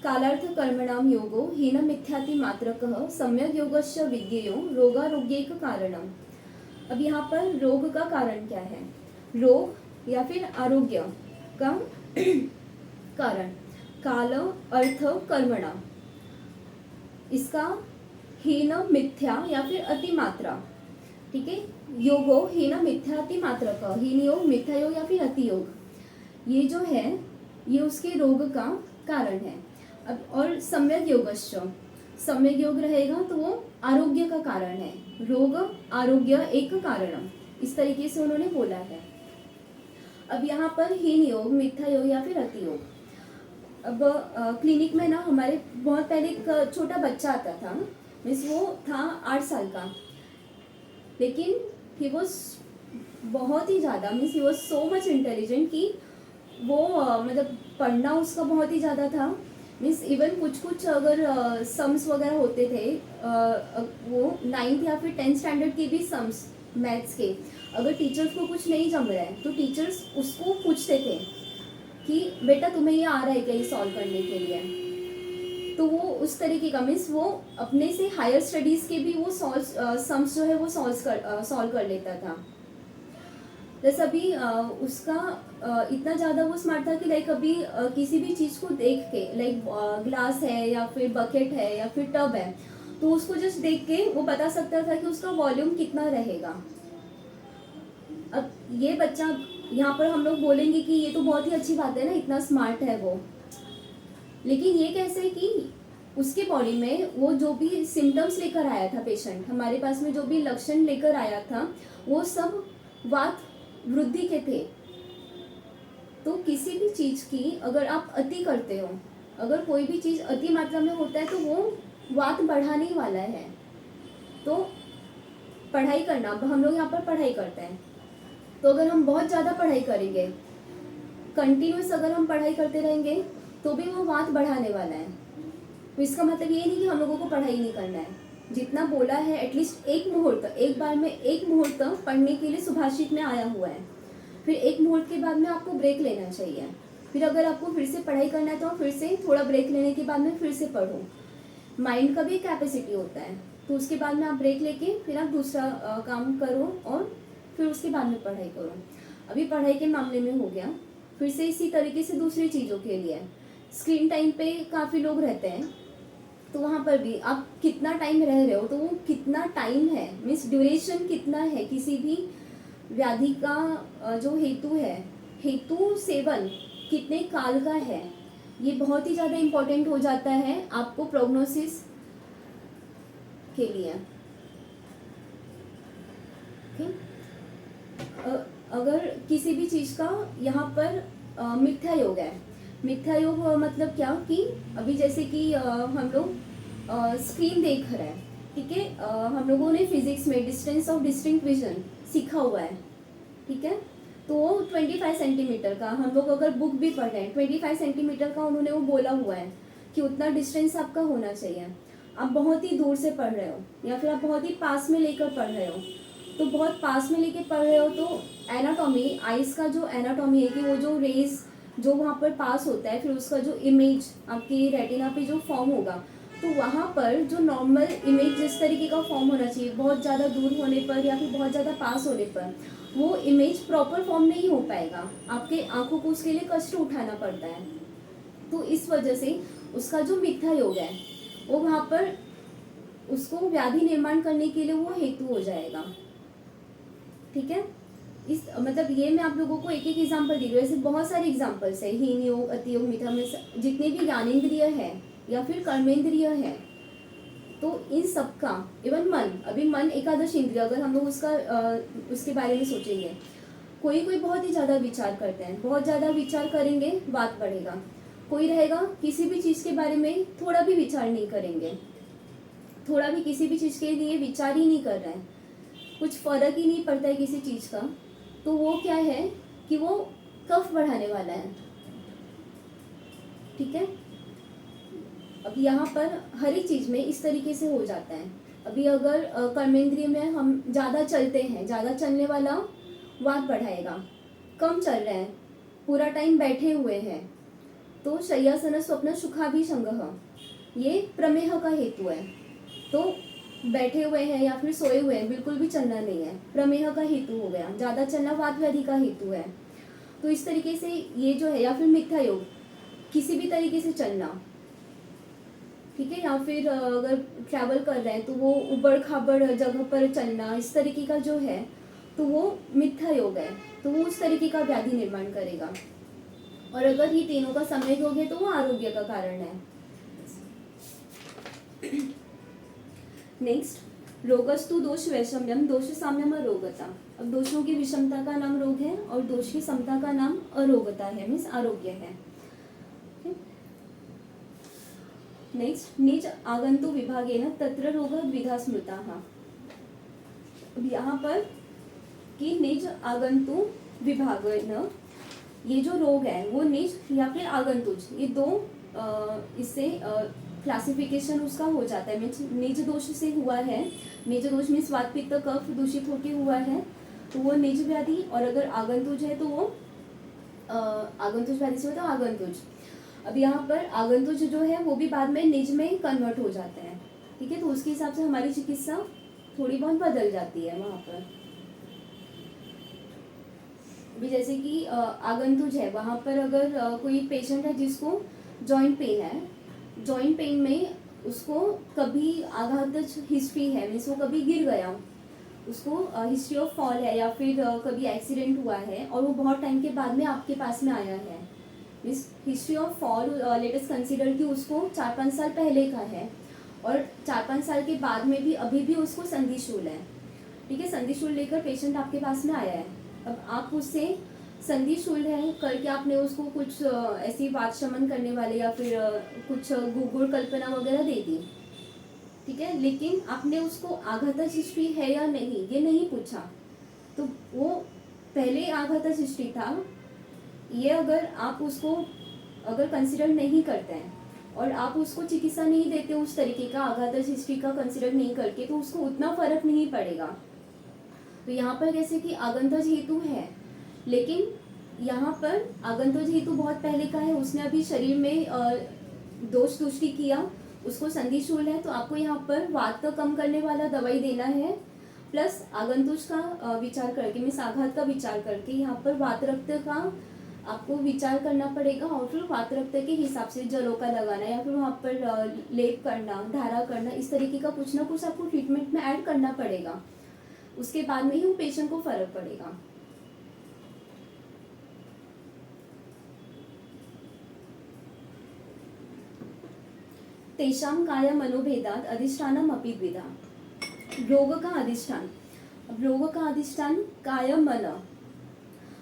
कालार्थ कर्मणाम योगो हीन मिथ्याति मात्रकः सम्यक योगस्य विज्ञेयो रोगारोग्यैक कारणम। अब यहाँ पर रोग का कारण क्या है, रोग या फिर आरोग्य का कारण, काल अर्थ कर्मणा, इसका हीन मिथ्या या फिर अतिमात्रा, ठीक है, योगो हीन मिथ्या अतिमात्रक, हीन योग, मिथ्या योग या फिर अति योग, ये जो है ये उसके रोग का कारण है। अब और सम्यक योगश्च, सम्यक योग रहेगा तो वो आरोग्य का कारण है, रोग आरोग्य एक कारणम, इस तरीके से उन्होंने बोला है। अब यहाँ पर हीन योग, मिथ्या योग या फिर अति योग। अब क्लिनिक में ना हमारे बहुत पहले एक छोटा बच्चा आता था, मीन्स वो था 8 साल का, लेकिन ही वॉज बहुत ही ज़्यादा, means he was so much intelligent कि वो मतलब पढ़ना उसका बहुत ही ज़्यादा था। मीन्स इवन कुछ कुछ अगर सम्स वगैरह होते थे, वो 9th या फिर 10th स्टैंडर्ड के भी सम्स मैथ्स के, अगर टीचर्स को कुछ नहीं जम रहा है तो टीचर्स उसको पूछते थे कि बेटा तुम्हें ये आ रहा है क्या ये सॉल्व करने के लिए, तो वो उस तरीके का, मीन्स वो अपने से हायर स्टडीज़ के भी वो सम्स जो है वो सॉल्व कर लेता था। जैसे अभी उसका इतना ज़्यादा वो स्मार्ट था कि लाइक अभी किसी भी चीज़ को देख के, लाइक ग्लास है या फिर बकेट है या फिर टब है, तो उसको जस्ट देख के वो बता सकता था कि उसका वॉल्यूम कितना रहेगा। अब ये बच्चा, यहाँ पर हम लोग बोलेंगे कि ये तो बहुत ही अच्छी बात है ना, इतना स्मार्ट है वो, लेकिन ये कैसे कि उसके बॉडी में वो जो भी सिम्टम्स लेकर आया था पेशेंट, हमारे पास में जो भी लक्षण लेकर आया था, वो सब वात वृद्धि के थे। तो किसी भी चीज़ की अगर आप अति करते हो, अगर कोई भी चीज़ अति मात्रा में होता है तो वो वात बढ़ाने वाला है। तो पढ़ाई करना, अब हम लोग यहाँ पर पढ़ाई करते हैं, तो अगर हम बहुत ज़्यादा पढ़ाई करेंगे, कंटिन्यूस अगर हम पढ़ाई करते रहेंगे तो भी वो वात बढ़ाने वाला है। तो इसका मतलब ये नहीं कि हम लोगों को पढ़ाई नहीं करना है, जितना बोला है एटलीस्ट एक मुहूर्त, एक बार में एक मुहूर्त पढ़ने के लिए सुभाषित में आया हुआ है, फिर एक मुहूर्त के बाद में आपको ब्रेक लेना चाहिए। फिर अगर आपको फिर से पढ़ाई करना है तो फिर से थोड़ा ब्रेक लेने के बाद में फिर से पढ़ो। माइंड का भी कैपेसिटी होता है, तो उसके बाद में आप ब्रेक लेके फिर आप दूसरा काम करो और फिर उसके बाद में पढ़ाई करो। अभी पढ़ाई के मामले में हो गया, फिर से इसी तरीके से दूसरी चीज़ों के लिए स्क्रीन टाइम पे काफ़ी लोग रहते हैं, तो वहाँ पर भी आप कितना टाइम रह रहे हो, तो वो कितना टाइम है, मीन्स ड्यूरेशन कितना है, किसी भी व्याधि का जो हेतु है, हेतु सेवन कितने काल का है, ये बहुत ही ज़्यादा इम्पोर्टेंट हो जाता है आपको प्रोग्नोसिस के लिए। अगर किसी भी चीज़ का यहाँ पर मिथ्या योग है, मिथ्या योग मतलब क्या कि अभी जैसे कि हम लोग स्क्रीन देख रहे हैं, ठीक है, हम लोगों ने फिजिक्स में डिस्टेंस ऑफ डिस्टिंक्ट विजन सीखा हुआ है, ठीक है, तो 25 सेंटीमीटर का हम लोग अगर बुक भी पढ़ रहे हैं, 25 सेंटीमीटर का उन्होंने वो बोला हुआ है कि उतना डिस्टेंस आपका होना चाहिए। आप बहुत ही दूर से पढ़ रहे हो या फिर आप बहुत ही पास में लेकर पढ़ रहे हो, तो बहुत पास में लेके पढ़ रहे हो तो एनाटॉमी, आइस का जो एनाटॉमी है कि वो जो रेज जो वहाँ पर पास होता है, फिर उसका जो इमेज आपकी रेटिना पे जो फॉर्म होगा, तो वहाँ पर जो नॉर्मल इमेज जिस तरीके का फॉर्म होना चाहिए, बहुत ज़्यादा दूर होने पर या फिर बहुत ज़्यादा पास होने पर वो इमेज प्रॉपर फॉर्म नहीं हो पाएगा, आपके आंखों को उसके लिए कष्ट उठाना पड़ता है। तो इस वजह से उसका जो मिथ्या योग है वो वहाँ पर उसको व्याधि निर्माण करने के लिए वो हेतु हो जाएगा, ठीक है। इस मतलब ये मैं आप लोगों को एक एक एग्जाम्पल दी रही हूँ, ऐसे बहुत सारे एग्जाम्पल्स है, हीन योग, अति योग, मिथ्या में जितने भी ज्ञानेंद्रिय है या फिर कर्मेंद्रिय है, तो इन सब का, इवन मन, अभी मन एकादश इंद्रिय, अगर हम लोग उसके बारे में सोचेंगे, कोई कोई बहुत ही ज़्यादा विचार करते हैं, बहुत ज़्यादा विचार करेंगे बात बढ़ेगा, कोई रहेगा किसी भी चीज़ के बारे में थोड़ा भी विचार नहीं करेंगे, थोड़ा भी किसी भी चीज़ के लिए विचार ही नहीं कर रहे हैं, कुछ फर्क ही नहीं पड़ता है किसी चीज़ का, तो वो क्या है कि वो कफ बढ़ाने वाला है, ठीक है। अब यहाँ पर हर एक चीज़ में इस तरीके से हो जाता है। अभी अगर कर्मेंद्रिय में हम ज़्यादा चलते हैं, ज़्यादा चलने वाला वात बढ़ाएगा, कम चल रहे हैं, पूरा टाइम बैठे हुए हैं, तो शय्यासन स्वप्न सुखाभिसंगः, ये प्रमेह का हेतु है। तो बैठे हुए हैं या फिर सोए हुए हैं, बिल्कुल भी चलना नहीं है, प्रमेह का हेतु हो गया, ज़्यादा चलना वात व्याधि का हेतु है। तो इस तरीके से ये जो है, या फिर मिथ्या योग, किसी भी तरीके से चलना, ठीक है, या फिर अगर ट्रैवल कर रहे हैं तो वो उबड़ खाबड़ जगह पर चलना, इस तरीके का जो है तो वो मिथ्या योग है, तो वो उस तरीके का व्याधि निर्माण करेगा। और अगर ये तीनों का सम्यक योग है तो वो आरोग्य का कारण है। नेक्स्ट रोगस्तु दोष वैषम्यम दोष साम्यम अरोगता। अब दोषों की विषमता का नाम रोग है और दोष की समता का नाम अरोगता है, मीन्स आरोग्य है। नेक्स्ट निज आगंतु विभागेन तत्र रोग द्विधा स्मृताः। अब यहाँ पर कि निज आगंतु विभागेन, ये जो रोग है वो निज या फिर आगंतुज, ये दो इससे क्लासिफिकेशन उसका हो जाता है। मीन्स निज दोष से हुआ है, निज दोष मीन्स वात पित्त कफ दूषित होके हुआ है तो वो निज व्याधि, और अगर आगंतुज है तो वो आगंतुज व्याधि से होता है आगंतुज। अब यहाँ पर आगंतुज जो है वो भी बाद में निज में कन्वर्ट हो जाता है, ठीक है। तो उसके हिसाब से हमारी चिकित्सा थोड़ी बहुत बदल जाती है वहाँ पर। अभी जैसे कि आगंतुज है, वहाँ पर अगर कोई पेशेंट है जिसको जॉइंट पेन है, जॉइंट पेन में उसको कभी आघात हिस्ट्री है, मीन्स वो कभी गिर गया, उसको हिस्ट्री ऑफ फॉल है या फिर कभी एक्सीडेंट हुआ है और वो बहुत टाइम के बाद में आपके पास में आया है। Means history of fall let us consider कि उसको 4-5 साल पहले का है और 4-5 साल के बाद में भी अभी भी उसको संधिशूल है, ठीक है। संधिशूल लेकर पेशेंट आपके पास में आया है। अब आप उससे संधिशूल है करके आपने उसको कुछ ऐसी वात शमन करने वाले या फिर कुछ गुड़ कल्पना वगैरह दे दी, ठीक है, लेकिन आपने उसको आघात हिस्ट्री है या नहीं ये नहीं पूछा, तो वो पहले आघात हिस्ट्री था, ये अगर आप उसको अगर कंसिडर नहीं करते हैं और आप उसको चिकित्सा नहीं देते उस तरीके का आघात हिस्ट्री का कंसिडर नहीं करके, तो उसको उतना फर्क नहीं पड़ेगा। तो यहाँ पर जैसे कि आगंतज हेतु है, लेकिन यहाँ पर आगंतज हेतु बहुत पहले का है, उसने अभी शरीर में दोष तुष्टि किया, उसको संधिशूल है, तो आपको यहाँ पर वात का कम करने वाला दवाई देना है, प्लस आगंतुज का विचार करके मीन्स आघात का विचार करके यहाँ पर वात रक्त का आपको विचार करना पड़ेगा और फिर वात रक्त के हिसाब से जलों का लगाना या फिर वहाँ पर लेप करना, धारा करना, इस तरीके का कुछ ना कुछ आपको ट्रीटमेंट में ऐड करना पड़ेगा। उसके बाद में ही पेशेंट को फर्क पड़ेगा। तेषां काय मनोभेदात अधिष्ठानम अपि द्विधा। रोग का अधिष्ठान, अब रोग का अधिष्ठान काय मन।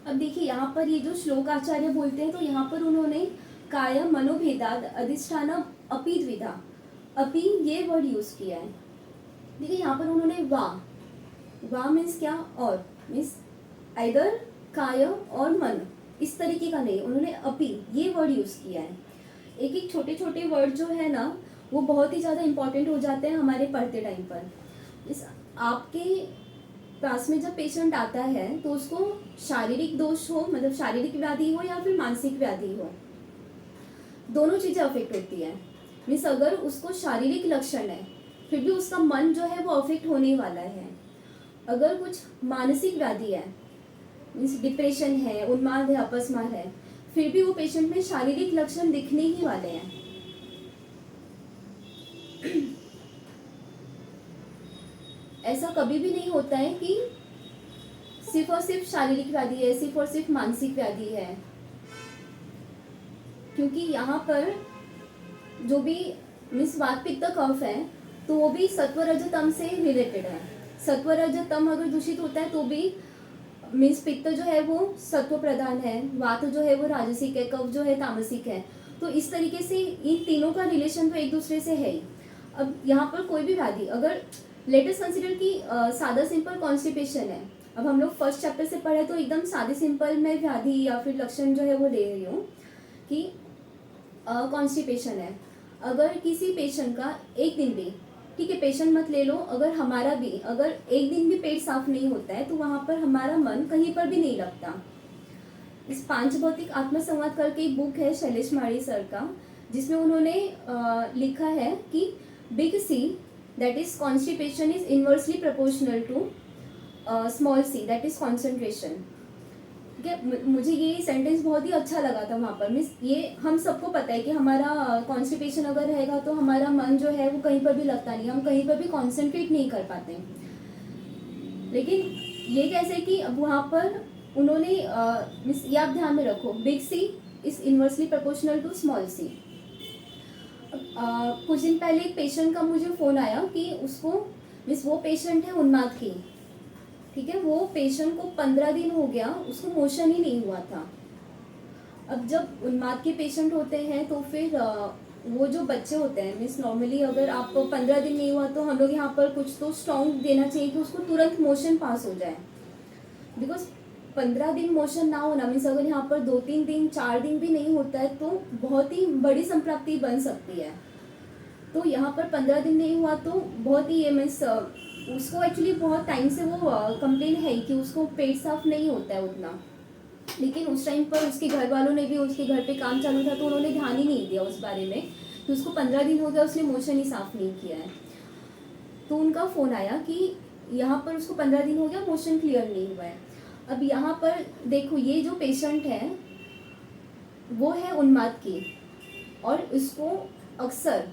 अब देखिए यहाँ पर ये जो श्लोक आचार्य बोलते हैं तो यहाँ पर उन्होंने काय मनोभेदात अधिष्ठानम अपि द्विधा, अपि ये वर्ड यूज किया है। देखिए यहाँ पर उन्होंने वा मीन्स क्या, और मीन्स आइदर काय और मन, इस तरीके का नहीं, उन्होंने अपि ये वर्ड यूज किया है। एक एक छोटे छोटे वर्ड जो है ना वो बहुत ही ज़्यादा इंपॉर्टेंट हो जाते हैं हमारे पढ़ते टाइम पर। इस आपके पास में जब पेशेंट आता है तो उसको शारीरिक दोष हो, मतलब शारीरिक व्याधि हो या फिर मानसिक व्याधि हो, दोनों चीज़ें अफेक्ट होती है। मीन्स अगर उसको शारीरिक लक्षण है फिर भी उसका मन जो है वो अफेक्ट होने वाला है। अगर कुछ मानसिक व्याधि है, मीन्स डिप्रेशन है, उन्माद है, अपस्मार है, फिर भी वो पेशेंट में शारीरिक लक्षण दिखने ही वाले हैं। ऐसा कभी भी नहीं होता है कि सिर्फ और सिर्फ शारीरिक व्याधि है, सिर्फ और सिर्फ मानसिक व्याधि है, क्योंकि यहाँ पर जो भी मीन्स वात पित्त कफ है तो वो भी सत्व रज तम से रिलेटेड है। सत्व रज तम अगर दूषित होता है तो भी मीन्स पित्त जो है वो सत्व प्रधान है, वात जो है वो राजसिक है, कफ जो है तामसिक है, तो इस तरीके से इन तीनों का रिलेशन तो एक दूसरे से है ही। अब यहाँ पर कोई भी व्याधि अगर लेट अस कंसीडर कि सादा सिंपल कॉन्स्टिपेशन है, अब हम लोग फर्स्ट चैप्टर से पढ़े तो एकदम सादे सिंपल में व्याधि या फिर लक्षण जो है वो ले रही हूँ कि कॉन्स्टिपेशन है। अगर किसी पेशेंट का एक दिन भी, ठीक है पेशेंट मत ले लो, अगर हमारा भी अगर एक दिन भी पेट साफ नहीं होता है तो वहाँ पर हमारा मन कहीं पर भी नहीं लगता। इस पांच भौतिक आत्मसंवाद करके एक बुक है शैलेश माड़ी सर का, जिसमें उन्होंने लिखा है कि big C that is constipation is inversely proportional to small C that is concentration. ठीक है, मुझे ये सेंटेंस बहुत ही अच्छा लगा था वहाँ पर। मीन्स ये हम सबको पता है कि हमारा कॉन्स्टिपेशन अगर रहेगा तो हमारा मन जो है वो कहीं पर भी लगता नहीं, हम कहीं पर भी कॉन्सेंट्रेट नहीं कर पाते। लेकिन ये कैसे कि अब वहाँ पर उन्होंने मीन्स ये आप ध्यान में रखो, big C is inversely proportional to small C. कुछ दिन पहले एक पेशेंट का मुझे फ़ोन आया कि उसको मीन्स वो पेशेंट है उन्माद की, ठीक है। वो पेशेंट को 15 दिन हो गया उसको मोशन ही नहीं हुआ था। अब जब उन्माद के पेशेंट होते हैं तो फिर वो जो बच्चे होते हैं मीन्स नॉर्मली अगर आपको 15 दिन नहीं हुआ तो हम लोग यहाँ पर कुछ तो स्ट्रॉन्ग देना चाहिए कि उसको तुरंत मोशन पास हो जाए। बिकॉज 15 दिन मोशन ना होना मीन्स अगर यहाँ पर 2-3 दिन 4 दिन भी नहीं होता है तो बहुत ही बड़ी संप्राप्ति बन सकती है। तो यहाँ पर 15 दिन नहीं हुआ तो बहुत ही ये मीन्स उसको एक्चुअली बहुत टाइम से वो कंप्लेन है कि उसको पेट साफ नहीं होता है उतना, लेकिन उस टाइम पर उसके घर वालों ने भी उसके घर पे काम चालू था तो उन्होंने ध्यान ही नहीं दिया उस बारे में कि उसको 15 दिन हो गया उसने मोशन ही साफ नहीं किया है। तो उनका फ़ोन आया कि यहाँ पर उसको 15 दिन हो गया मोशन क्लियर नहीं हुआ है। अब यहाँ पर देखो ये जो पेशेंट है वो है उन्माद की और इसको अक्सर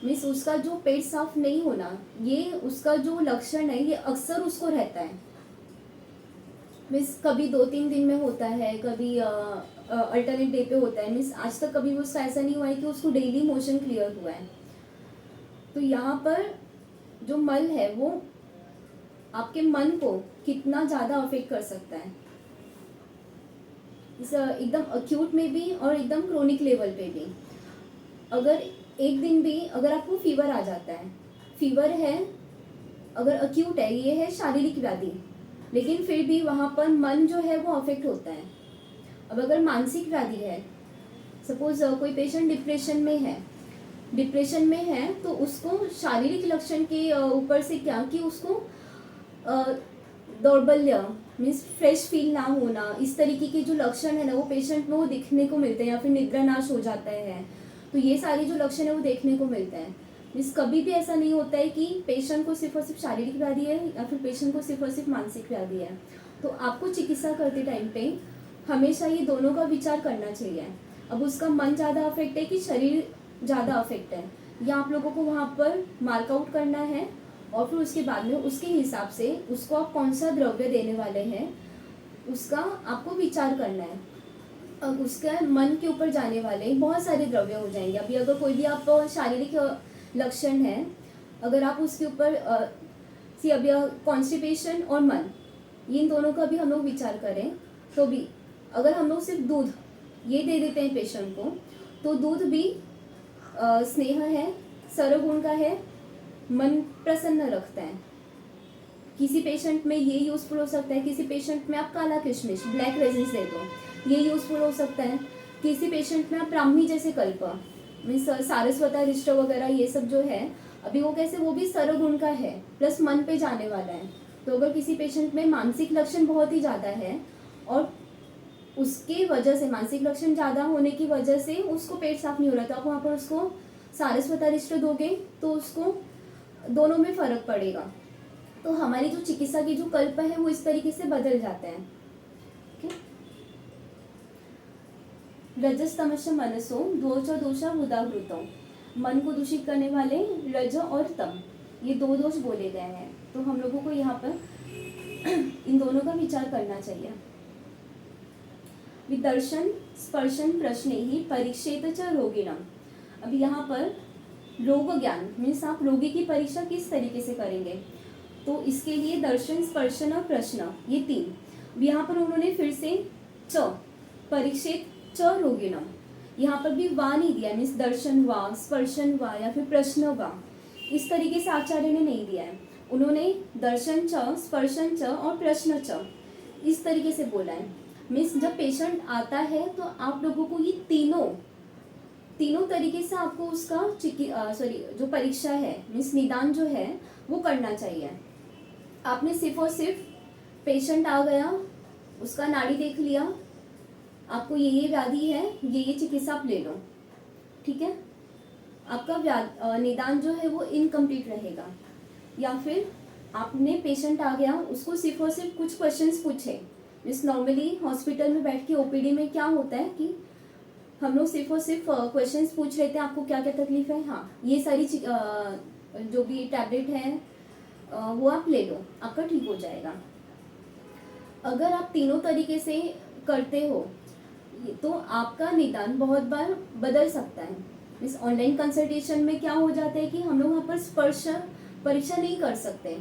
मीन्स उसका जो पेट साफ नहीं होना ये उसका जो लक्षण है ये अक्सर उसको रहता है। मीन्स कभी 2-3 दिन में होता है, कभी अल्टरनेट डे पे होता है। मीन्स आज तक कभी उसका ऐसा नहीं हुआ है कि उसको डेली मोशन क्लियर हुआ है। तो यहाँ पर जो मल है वो आपके मन को कितना ज़्यादा अफेक्ट कर सकता है, इस एकदम अक्यूट में भी और एकदम क्रोनिक लेवल पे भी। अगर एक दिन भी अगर आपको फीवर आ जाता है, फीवर है अगर अक्यूट है, ये है शारीरिक व्याधि, लेकिन फिर भी वहाँ पर मन जो है वो अफेक्ट होता है। अब अगर मानसिक व्याधि है, सपोज कोई पेशेंट डिप्रेशन में है तो उसको शारीरिक लक्षण के ऊपर से क्या कि उसको दौर्बल्य मीन्स फ्रेश फील ना होना, इस तरीके के जो लक्षण है ना वो पेशेंट में वो दिखने को मिलते हैं, या फिर निद्रा नाश हो जाता है। तो ये सारे जो लक्षण है वो देखने को मिलते हैं। मीन्स कभी भी ऐसा नहीं होता है कि पेशेंट को सिर्फ और सिर्फ शारीरिक व्याधि है या फिर पेशेंट को सिर्फ और सिर्फ मानसिक व्याधि है। तो आपको चिकित्सा करते टाइम पे हमेशा ये दोनों का विचार करना चाहिए। अब उसका मन ज़्यादा अफेक्ट है कि शरीर ज़्यादा अफेक्ट है, या आप लोगों को वहाँ पर मार्कआउट करना है और फिर उसके बाद में उसके हिसाब से उसको आप कौन सा द्रव्य देने वाले हैं उसका आपको विचार करना है। अब उसका मन के ऊपर जाने वाले बहुत सारे द्रव्य हो जाएंगे। अभी अगर कोई भी आप शारीरिक लक्षण है, अगर आप उसके ऊपर अभी कॉन्स्टिपेशन और मन इन दोनों का भी हम लोग विचार करें तो भी अगर हम लोग सिर्फ दूध ये दे देते हैं पेशेंट को तो दूध भी स्नेह है, सरगुण का है, मन प्रसन्न रखता है। किसी पेशेंट में ये यूज़फुल हो सकता है, किसी पेशेंट में आप काला किशमिश ब्लैक रेजिन्स दे दो, ये यूज़फुल हो सकता है। किसी पेशेंट में आप ब्राह्मी जैसे कल्प मीन्स सारस्वता रिष्ट वगैरह ये सब जो है अभी वो कैसे वो भी सरगुण का है प्लस मन पे जाने वाला है। तो अगर किसी पेशेंट में मानसिक लक्षण बहुत ही ज़्यादा है और उसके वजह से मानसिक लक्षण ज़्यादा होने की वजह से उसको पेट साफ नहीं हो रहा, तो आप वहाँ पर उसको सारस्वता रिष्ट दोगे तो उसको दोनों में फ़र्क पड़ेगा। तो हमारी जो चिकित्सा की जो कल्प है वो इस तरीके से बदल जाते हैं। रजस्तमश मनसो दोष दोषा उदाहृतों, मन को दूषित करने वाले रज और तम ये दो दोष बोले गए हैं। तो हम लोगों को यहाँ पर इन दोनों का विचार करना चाहिए। विदर्शन स्पर्शन प्रश्न ही परीक्षित च रोगिणम। अब यहाँ पर रोग ज्ञान मीन्स आप रोगी की परीक्षा किस तरीके से करेंगे, तो इसके लिए दर्शन स्पर्शन और प्रश्न ये 3। यहाँ पर उन्होंने फिर से च परीक्षित च रोगिणम, यहाँ पर भी वा नहीं दिया मीन्स दर्शन वा स्पर्शन वा या फिर प्रश्न वा, इस तरीके से आचार्य ने नहीं दिया है। उन्होंने दर्शन च स्पर्शन च और प्रश्न च इस तरीके से बोला है। मीन्स जब पेशेंट आता है तो आप लोगों को ये तीनों तरीके से आपको उसका जो परीक्षा है मीन्स निदान जो है वो करना चाहिए। आपने सिर्फ और सिर्फ पेशेंट आ गया उसका नाड़ी देख लिया, आपको ये व्याधि है ये चिकित्सा आप ले लो, ठीक है, आपका निदान जो है वो इनकम्प्लीट रहेगा। या फिर आपने पेशेंट आ गया उसको सिर्फ और सिर्फ कुछ क्वेश्चंस पूछे। मीन्स नॉर्मली हॉस्पिटल में बैठ के ओपीडी में क्या होता है कि हम लोग सिर्फ और सिर्फ क्वेश्चंस पूछ लेते हैं, आपको क्या क्या तकलीफ है, हाँ ये सारी जो भी टैबलेट है वो आप ले लो, आपका ठीक हो जाएगा। अगर आप तीनों तरीके से करते हो तो आपका निदान बहुत बार बदल सकता है। इस ऑनलाइन कंसल्टेशन में क्या हो जाता है कि हम लोग वहाँ पर स्पर्श परीक्षा नहीं कर सकते।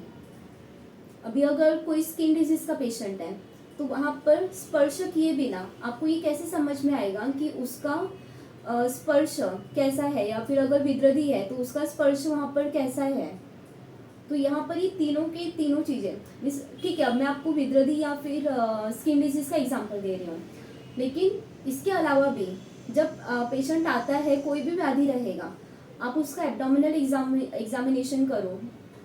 अभी अगर कोई स्किन डिजीज का पेशेंट है तो वहाँ पर स्पर्श किए बिना आपको ये कैसे समझ में आएगा कि उसका स्पर्श कैसा है, या फिर अगर विद्रदी है तो उसका स्पर्श वहाँ पर कैसा है। तो यहाँ पर ये तीनों के तीनों चीज़ें, ठीक है, अब मैं आपको विद्रदी या फिर स्किन डिजीज का एग्जांपल दे रही हूँ, लेकिन इसके अलावा भी जब पेशेंट आता है, कोई भी व्याधि रहेगा, आप उसका एब्डोमिनल एग्जामिनेशन करो,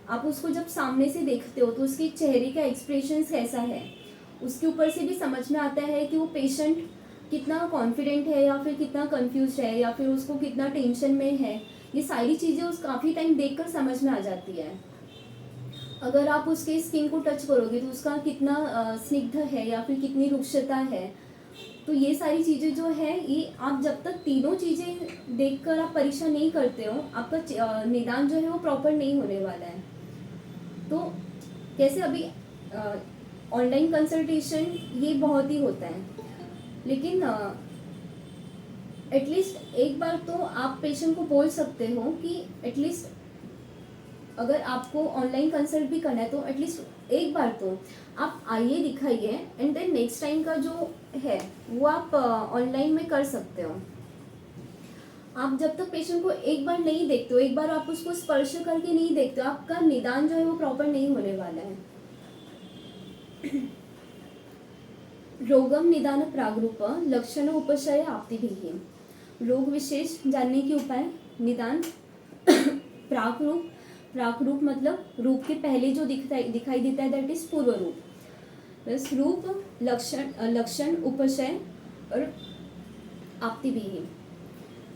आप उसको जब सामने से देखते हो तो उसके चेहरे का एक्सप्रेशन कैसा है, उसके ऊपर से भी समझ में आता है कि वो पेशेंट कितना कॉन्फिडेंट है या फिर कितना कंफ्यूज है या फिर उसको कितना टेंशन में है। ये सारी चीज़ें उस काफ़ी टाइम देखकर समझ में आ जाती है। अगर आप उसके स्किन को टच करोगे तो उसका कितना स्निग्ध है या फिर कितनी रुक्षता है। तो ये सारी चीज़ें जो है, ये आप जब तक तीनों चीज़ें देखकर आप परीक्षा नहीं करते हो, आपका निदान जो है वो प्रॉपर नहीं होने वाला है। तो कैसे अभी ऑनलाइन कंसल्टेशन ये बहुत ही होता है, लेकिन एटलीस्ट एक बार तो आप पेशेंट को बोल सकते हो कि एटलीस्ट अगर आपको ऑनलाइन कंसल्ट भी करना है तो एटलीस्ट एक बार तो आप आइए, दिखाइए, एंड देन नेक्स्ट टाइम का जो है वो आप ऑनलाइन में कर सकते हो। आप जब तक पेशेंट को एक बार नहीं देखते हो, एक बार आप उसको स्पर्श करके नहीं देखते हो, आपका निदान जो है वो प्रॉपर नहीं होने वाला है। रोगम निदान प्रागरूप लक्षण उपशय आप्तिभिः। रोग विशेष जानने के उपाय, निदान प्रागरूप, प्रागरूप मतलब रूप के पहले जो दिखाई देता है, दैट इज पूर्व रूप। बस रूप, लक्षण, उपशय और आप्तिभिः।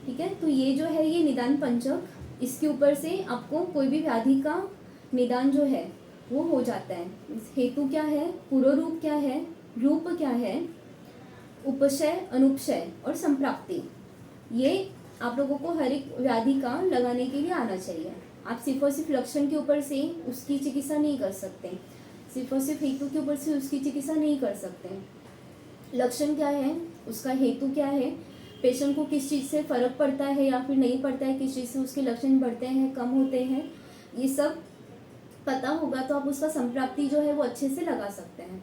ठीक है, तो ये जो है ये निदान पंचक, इसके ऊपर से आपको कोई भी व्याधि का निदान जो है वो हो जाता है। हेतु क्या है, पूर्व रूप क्या है, रूप क्या है, उपशय, अनुपशय और संप्राप्ति, ये आप लोगों को हर एक व्याधि का लगाने के लिए आना चाहिए। आप सिर्फ और सिर्फ लक्षण के ऊपर से उसकी चिकित्सा नहीं कर सकते, सिर्फ और सिर्फ हेतु के ऊपर से उसकी चिकित्सा नहीं कर सकते। लक्षण क्या है, उसका हेतु क्या है, पेशेंट को किस चीज़ से फ़र्क पड़ता है या फिर नहीं पड़ता है, किस चीज़ से उसके लक्षण बढ़ते हैं, कम होते हैं, ये सब पता होगा तो आप उसका संप्राप्ति जो है वो अच्छे से लगा सकते हैं।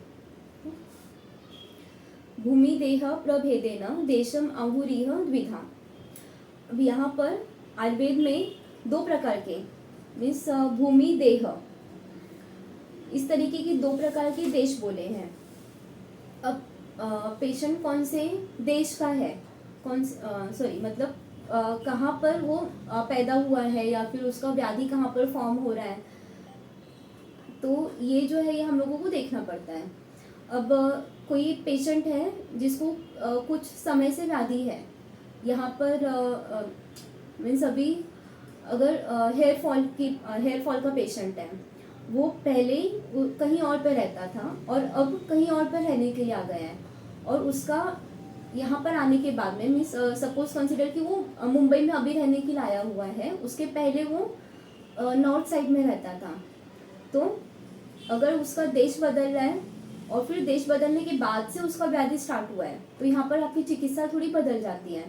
भूमि देह प्रभेदेन देशम अंगुरीह द्विधा। अब यहाँ पर आयुर्वेद में दो प्रकार के मीन्स भूमि देह, इस तरीके के दो प्रकार के देश बोले हैं। अब पेशेंट कौन से देश का है, मतलब कहाँ पर वो पैदा हुआ है या फिर उसका व्याधि कहाँ पर फॉर्म हो रहा है, तो ये जो है ये हम लोगों को देखना पड़ता है। अब कोई पेशेंट है जिसको कुछ समय से व्याधि है, यहाँ पर मीन्स अभी अगर हेयर फॉल का पेशेंट है, वो पहले कहीं और पर रहता था और अब कहीं और पर रहने के लिए आ गया है, और उसका यहाँ पर आने के बाद में मीन्स सपोज कंसिडर कि वो मुंबई में अभी रहने के लिए आया हुआ है, उसके पहले वो नॉर्थ साइड में रहता था। तो अगर उसका देश बदल रहा है और फिर देश बदलने के बाद से उसका व्याधि स्टार्ट हुआ है, तो यहाँ पर आपकी चिकित्सा थोड़ी बदल जाती है।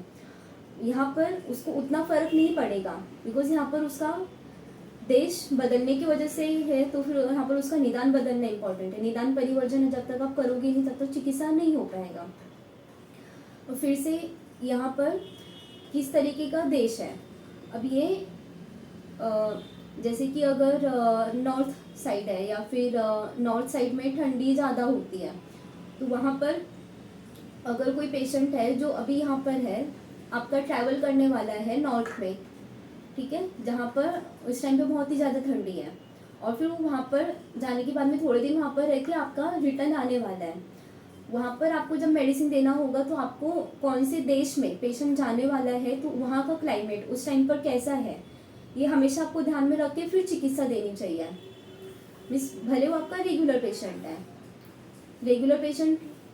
यहाँ पर उसको उतना फर्क नहीं पड़ेगा, बिकॉज यहाँ पर उसका देश बदलने की वजह से है, तो फिर यहाँ पर उसका निदान बदलना इम्पोर्टेंट है। निदान परिवर्जन जब तक आप करोगे नहीं तब तक चिकित्सा नहीं हो पाएगा। और फिर से यहाँ पर किस तरीके का देश है, अब ये जैसे कि अगर नॉर्थ साइड है या फिर नॉर्थ साइड में ठंडी ज़्यादा होती है, तो वहाँ पर अगर कोई पेशेंट है जो अभी यहाँ पर है, आपका ट्रैवल करने वाला है नॉर्थ में, ठीक है, जहाँ पर उस टाइम पे बहुत ही ज़्यादा ठंडी है, और फिर वो वहाँ पर जाने के बाद में थोड़े दिन वहाँ पर रह के आपका रिटर्न आने वाला है, वहाँ पर आपको जब मेडिसिन देना होगा तो आपको कौन से देश में पेशेंट जाने वाला है, तो वहाँ का क्लाइमेट उस टाइम पर कैसा है, ये हमेशा आपको ध्यान में रख के फिर चिकित्सा देनी चाहिए। मिस भले वो आपका रेगुलर पेशेंट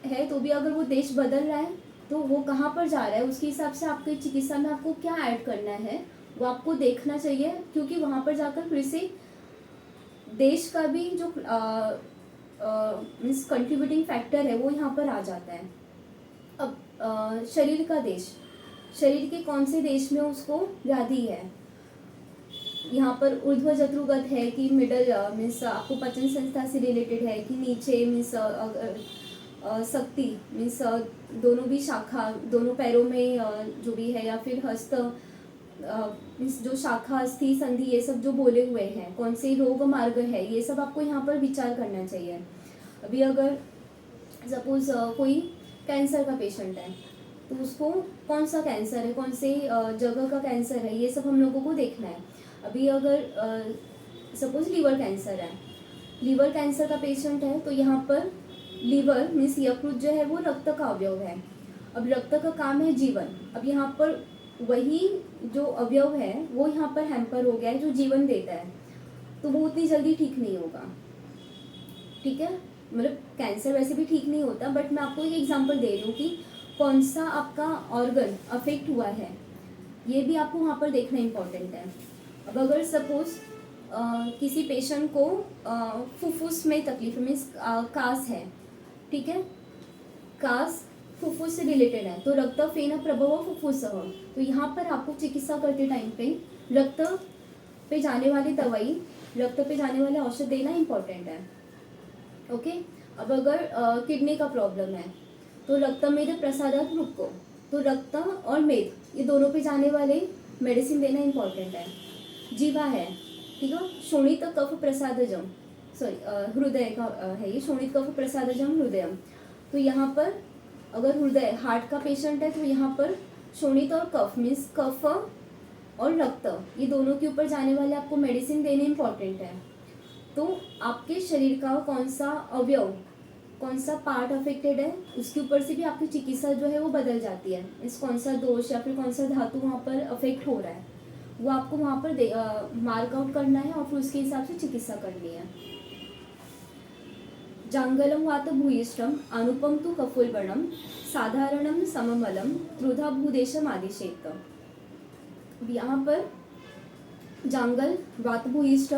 है तो भी अगर वो देश बदल रहा है तो वो कहाँ पर जा रहा है, उसके हिसाब से आपकी चिकित्सा में आपको क्या ऐड करना है वो आपको देखना चाहिए, क्योंकि वहाँ पर जाकर फिर से देश का भी जो मीन्स कंट्रीब्यूटिंग फैक्टर है वो यहाँ पर आ जाता है। अब शरीर का देश, शरीर के कौन से देश में उसको व्याधि है। यहाँ पर ऊर्ध्व जत्रुगत है कि मिडल मीन्स आपको पाचन संस्था से रिलेटेड है, कि नीचे मीन्स शक्ति मीन्स दोनों भी शाखा, दोनों पैरों में जो भी है, या फिर हस्त मीन्स जो शाखा अस्थि संधि ये सब जो बोले हुए हैं, कौन से रोग मार्ग है, ये सब आपको यहाँ पर विचार करना चाहिए। अभी अगर सपोज कोई कैंसर का पेशेंट है तो उसको कौन सा कैंसर है, कौन से जगह का कैंसर है, ये सब हम लोगों को देखना है। अभी अगर सपोज लीवर कैंसर है, लीवर कैंसर का पेशेंट है तो यहाँ पर लीवर मीन्स यकृत जो है वो रक्त का अवयव है। अब रक्त का काम है जीवन, अब यहाँ पर वही जो अवयव है वो यहाँ पर हैम्पर हो गया है जो जीवन देता है, तो वो उतनी जल्दी ठीक नहीं होगा। ठीक है, मतलब कैंसर वैसे भी ठीक नहीं होता, बट मैं आपको एक एग्जांपल दे रही हूँ कि कौन सा आपका ऑर्गन अफेक्ट हुआ है, ये भी आपको वहाँ पर देखना इम्पोर्टेंट है। अब अगर सपोज किसी पेशेंट को फुफ्फुस में तकलीफ मीन्स कास है, ठीक है, कास फुफ्फुस से रिलेटेड है, तो रक्त फेन प्रभव फुफ्फुस, तो यहाँ पर आपको चिकित्सा करते टाइम पे रक्त पे जाने वाली दवाई, रक्त पे जाने वाले औषध देना इम्पोर्टेंट है। ओके, अब अगर किडनी का प्रॉब्लम है तो रक्त मेद प्रसादक रुको, तो रक्त और मेद ये दोनों पे जाने वाले मेडिसिन देना इम्पोर्टेंट है। जीवा है, ठीक है, शोणित कफ प्रसादजम, सॉरी हृदय का है ये, शोणित कफ प्रसादजम हृदयम, तो यहाँ पर अगर हृदय हार्ट का पेशेंट है तो यहाँ पर शोणित और कफ मीन्स कफ और रक्त ये दोनों के ऊपर जाने वाले आपको मेडिसिन देने इम्पोर्टेंट है। तो आपके शरीर का कौन सा अवयव, कौन सा पार्ट अफेक्टेड है, उसके ऊपर से भी आपकी चिकित्सा जो है वो बदल जाती है। इस कौन सा दोष या फिर कौन सा धातु वहाँ पर अफेक्ट हो रहा है वो आपको वहाँ पर मार्क आउट करना है और फिर उसके हिसाब से चिकित्सा करनी है। जांगलम वात भूयिष्ठम अनुपम तु कफुलवर्णम साधारणम सममलम त्रुधा भूदेशम आदिशेत। यहाँ पर जांगल वात भूयिष्ठ,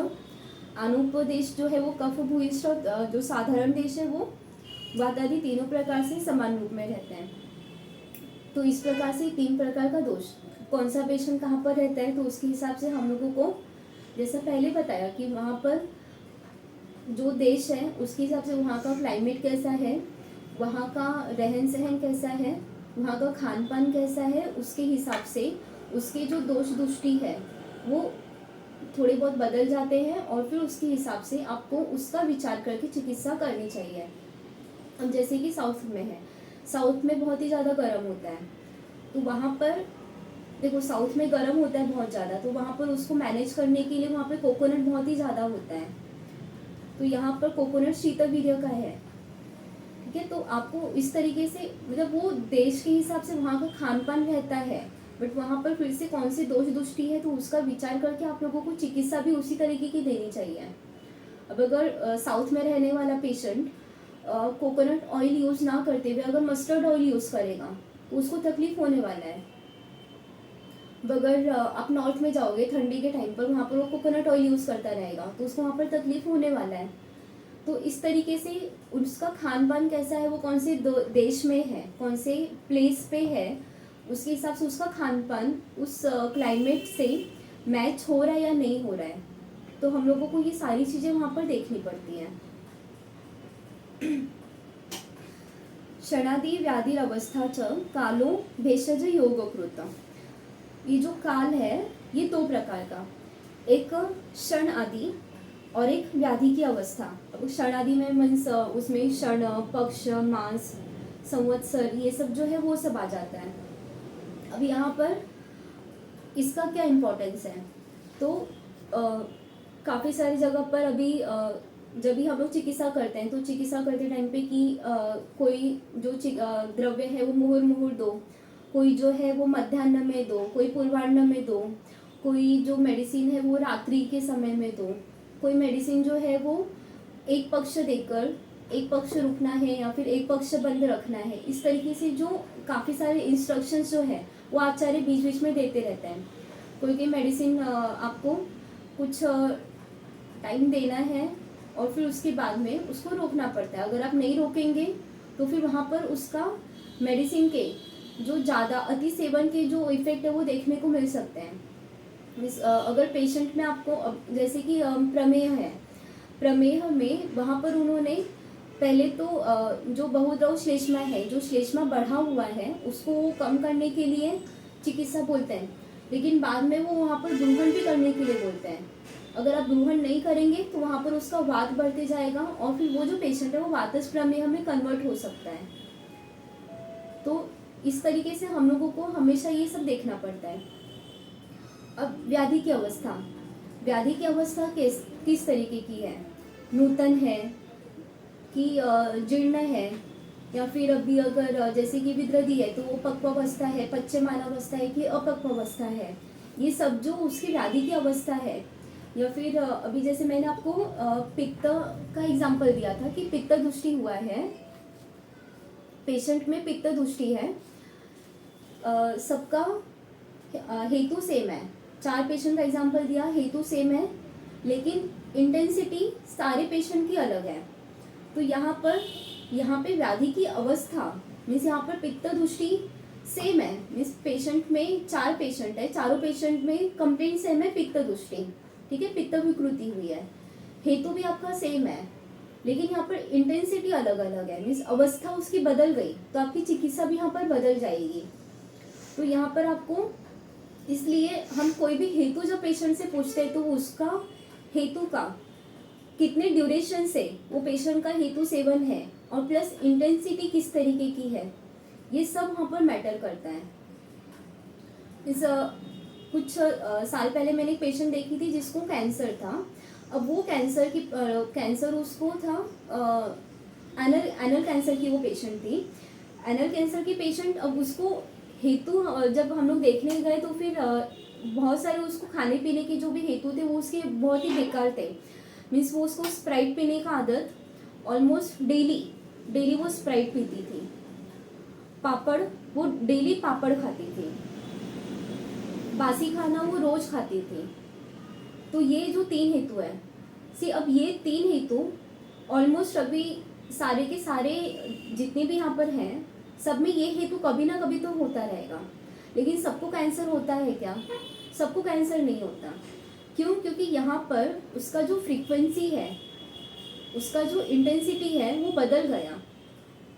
अनुपदेश जो है वो कफ भूयिष्ठ, जो साधारण देश है वो वात आदि तीनों प्रकार से समान रूप में रहते हैं। तो इस प्रकार से 3 प्रकार का दोष, कौन सा पेशेंट कहाँ पर रहता है तो उसके हिसाब से हम लोगों को, जैसा पहले बताया कि वहाँ पर जो देश है उसके हिसाब से वहाँ का क्लाइमेट कैसा है, वहाँ का रहन सहन कैसा है, वहाँ का खान पान कैसा है, उसके हिसाब से उसके जो दोष दुष्टि है वो थोड़े बहुत बदल जाते हैं और फिर उसके हिसाब से आपको उसका विचार करके चिकित्सा करनी चाहिए। अब जैसे कि साउथ में है, साउथ में बहुत ही ज़्यादा गर्म होता है, तो वहाँ पर देखो साउथ में गर्म होता है बहुत ज़्यादा, तो वहाँ पर उसको मैनेज करने के लिए वहाँ पर कोकोनट बहुत ही ज़्यादा होता है, तो यहाँ पर कोकोनट शीतवीर्य का है। ठीक है, तो आपको इस तरीके से मतलब वो देश के हिसाब से वहाँ का खान पान रहता है, बट वहाँ पर फिर से कौन सी दोष दुष्टि है तो उसका विचार करके आप लोगों को चिकित्सा भी उसी तरीके की देनी चाहिए। अब अगर साउथ में रहने वाला पेशेंट कोकोनट ऑयल यूज़ ना करते हुए अगर मस्टर्ड ऑयल यूज़ करेगा तो उसको तकलीफ होने वाला है। अगर आप नॉर्थ में जाओगे ठंडी के टाइम पर, वहाँ पर वो कोकोनट ऑयल यूज़ करता रहेगा तो उसको वहाँ पर तकलीफ होने वाला है। तो इस तरीके से उसका खान पान कैसा है, वो कौन से देश में है, कौन से प्लेस पे है, उसके हिसाब से उसका खान पान उस क्लाइमेट से मैच हो रहा है या नहीं हो रहा है, तो हम लोगों को ये सारी चीज़ें वहाँ पर देखनी पड़ती हैं। क्षणादि व्याधि अवस्था च कालो भेषज योगकृत, ये जो काल है ये 2 प्रकार का, एक क्षण आदि और एक व्याधि की अवस्था। अब क्षण आदि में मीन्स उसमें क्षण, पक्ष, मास, संवत्सर ये सब जो है वो सब आ जाता है। अब यहाँ पर इसका क्या इम्पोर्टेंस है, तो काफ़ी सारी जगह पर अभी जब भी हम लोग चिकित्सा करते हैं तो चिकित्सा करते टाइम पे कि कोई जो द्रव्य है वो मुहुर्मुहुर दो, कोई जो है वो मध्याह्न में दो, कोई पूर्वाह्न में दो, कोई जो मेडिसिन है वो रात्रि के समय में दो, कोई मेडिसिन जो है वो एक पक्ष देकर एक पक्ष रुकना है या फिर एक पक्ष बंद रखना है। इस तरीके से जो काफ़ी सारे इंस्ट्रक्शंस जो है वो आचार्य बीच बीच में देते रहते हैं। कोई मेडिसिन आपको कुछ टाइम देना है और फिर उसके बाद में उसको रोकना पड़ता है। अगर आप नहीं रोकेंगे तो फिर वहाँ पर उसका मेडिसिन के जो ज़्यादा अति सेवन के जो इफेक्ट है वो देखने को मिल सकते हैं। अगर पेशेंट में आपको जैसे कि प्रमेह है, प्रमेह में वहाँ पर उन्होंने पहले तो जो बहुद्रव श्लेष्मा है, जो श्लेष्मा बढ़ा हुआ है उसको कम करने के लिए चिकित्सा बोलते हैं, लेकिन बाद में वो वहाँ पर ग्रहण भी करने के लिए बोलते हैं। अगर आप ग्रहण नहीं करेंगे तो वहाँ पर उसका वात बढ़ते जाएगा और फिर वो जो पेशेंट है वो वातज प्रमेह में कन्वर्ट हो सकता है। तो इस तरीके से हम लोगों को हमेशा ये सब देखना पड़ता है। अब व्याधि की अवस्था, व्याधि की अवस्था किस तरीके की है, नूतन है कि जीर्ण है, या फिर अभी अगर जैसे कि विद्रदी है तो वो पक्वावस्था है, पच्यमान अवस्था है कि अपक्वावस्था है, ये सब जो उसकी व्याधि की अवस्था है। या फिर अभी जैसे मैंने आपको पित्त का एग्जांपल दिया था कि पित्त दृष्टि हुआ है, पेशेंट में पित्त दृष्टि है, सबका हेतु सेम है। 4 पेशेंट का एग्जांपल दिया, हेतु सेम है, लेकिन इंटेंसिटी सारे पेशेंट की अलग है। तो यहाँ पे व्याधि की अवस्था मीन्स यहाँ पर पित्त दृष्टि सेम है, मीन्स पेशेंट में 4 पेशेंट है, चारों पेशेंट में कंप्लेंट सेम है पित्त दृष्टि, ठीक है, पित्त विकृति हुई है, हेतु भी आपका सेम है, लेकिन यहाँ पर इंटेंसिटी अलग अलग है, मीन्स अवस्था उसकी बदल गई तो आपकी चिकित्सा भी यहाँ पर बदल जाएगी। तो यहाँ पर आपको, इसलिए हम कोई भी हेतु जब पेशेंट से पूछते हैं तो उसका हेतु का कितने ड्यूरेशन से वो पेशेंट का हेतु सेवन है और प्लस इंटेंसिटी किस तरीके की है, ये सब वहाँ पर मैटर करता है। कुछ साल पहले मैंने एक पेशेंट देखी थी जिसको कैंसर था। अब वो कैंसर उसको था एनल कैंसर की वो पेशेंट थी, एनल कैंसर की पेशेंट। अब उसको हेतु जब हम लोग देखने गए तो फिर बहुत सारे उसको खाने पीने के जो भी हेतु थे वो उसके बहुत ही बेकार थे, मीन्स वो उसको स्प्राइट पीने का आदत, ऑलमोस्ट डेली वो स्प्राइट पीती थी, पापड़ वो डेली पापड़ खाती थी, बासी खाना वो रोज खाती थी। तो ये जो 3 हेतु है, अब ये 3 हेतु ऑलमोस्ट अभी सारे के सारे जितने भी यहाँ पर हैं सब में ये हेतु कभी ना कभी तो होता रहेगा। लेकिन सबको कैंसर होता है क्या? सबको कैंसर नहीं होता। क्यों? क्योंकि यहाँ पर उसका जो फ्रीक्वेंसी है, उसका जो इंटेंसिटी है वो बदल गया।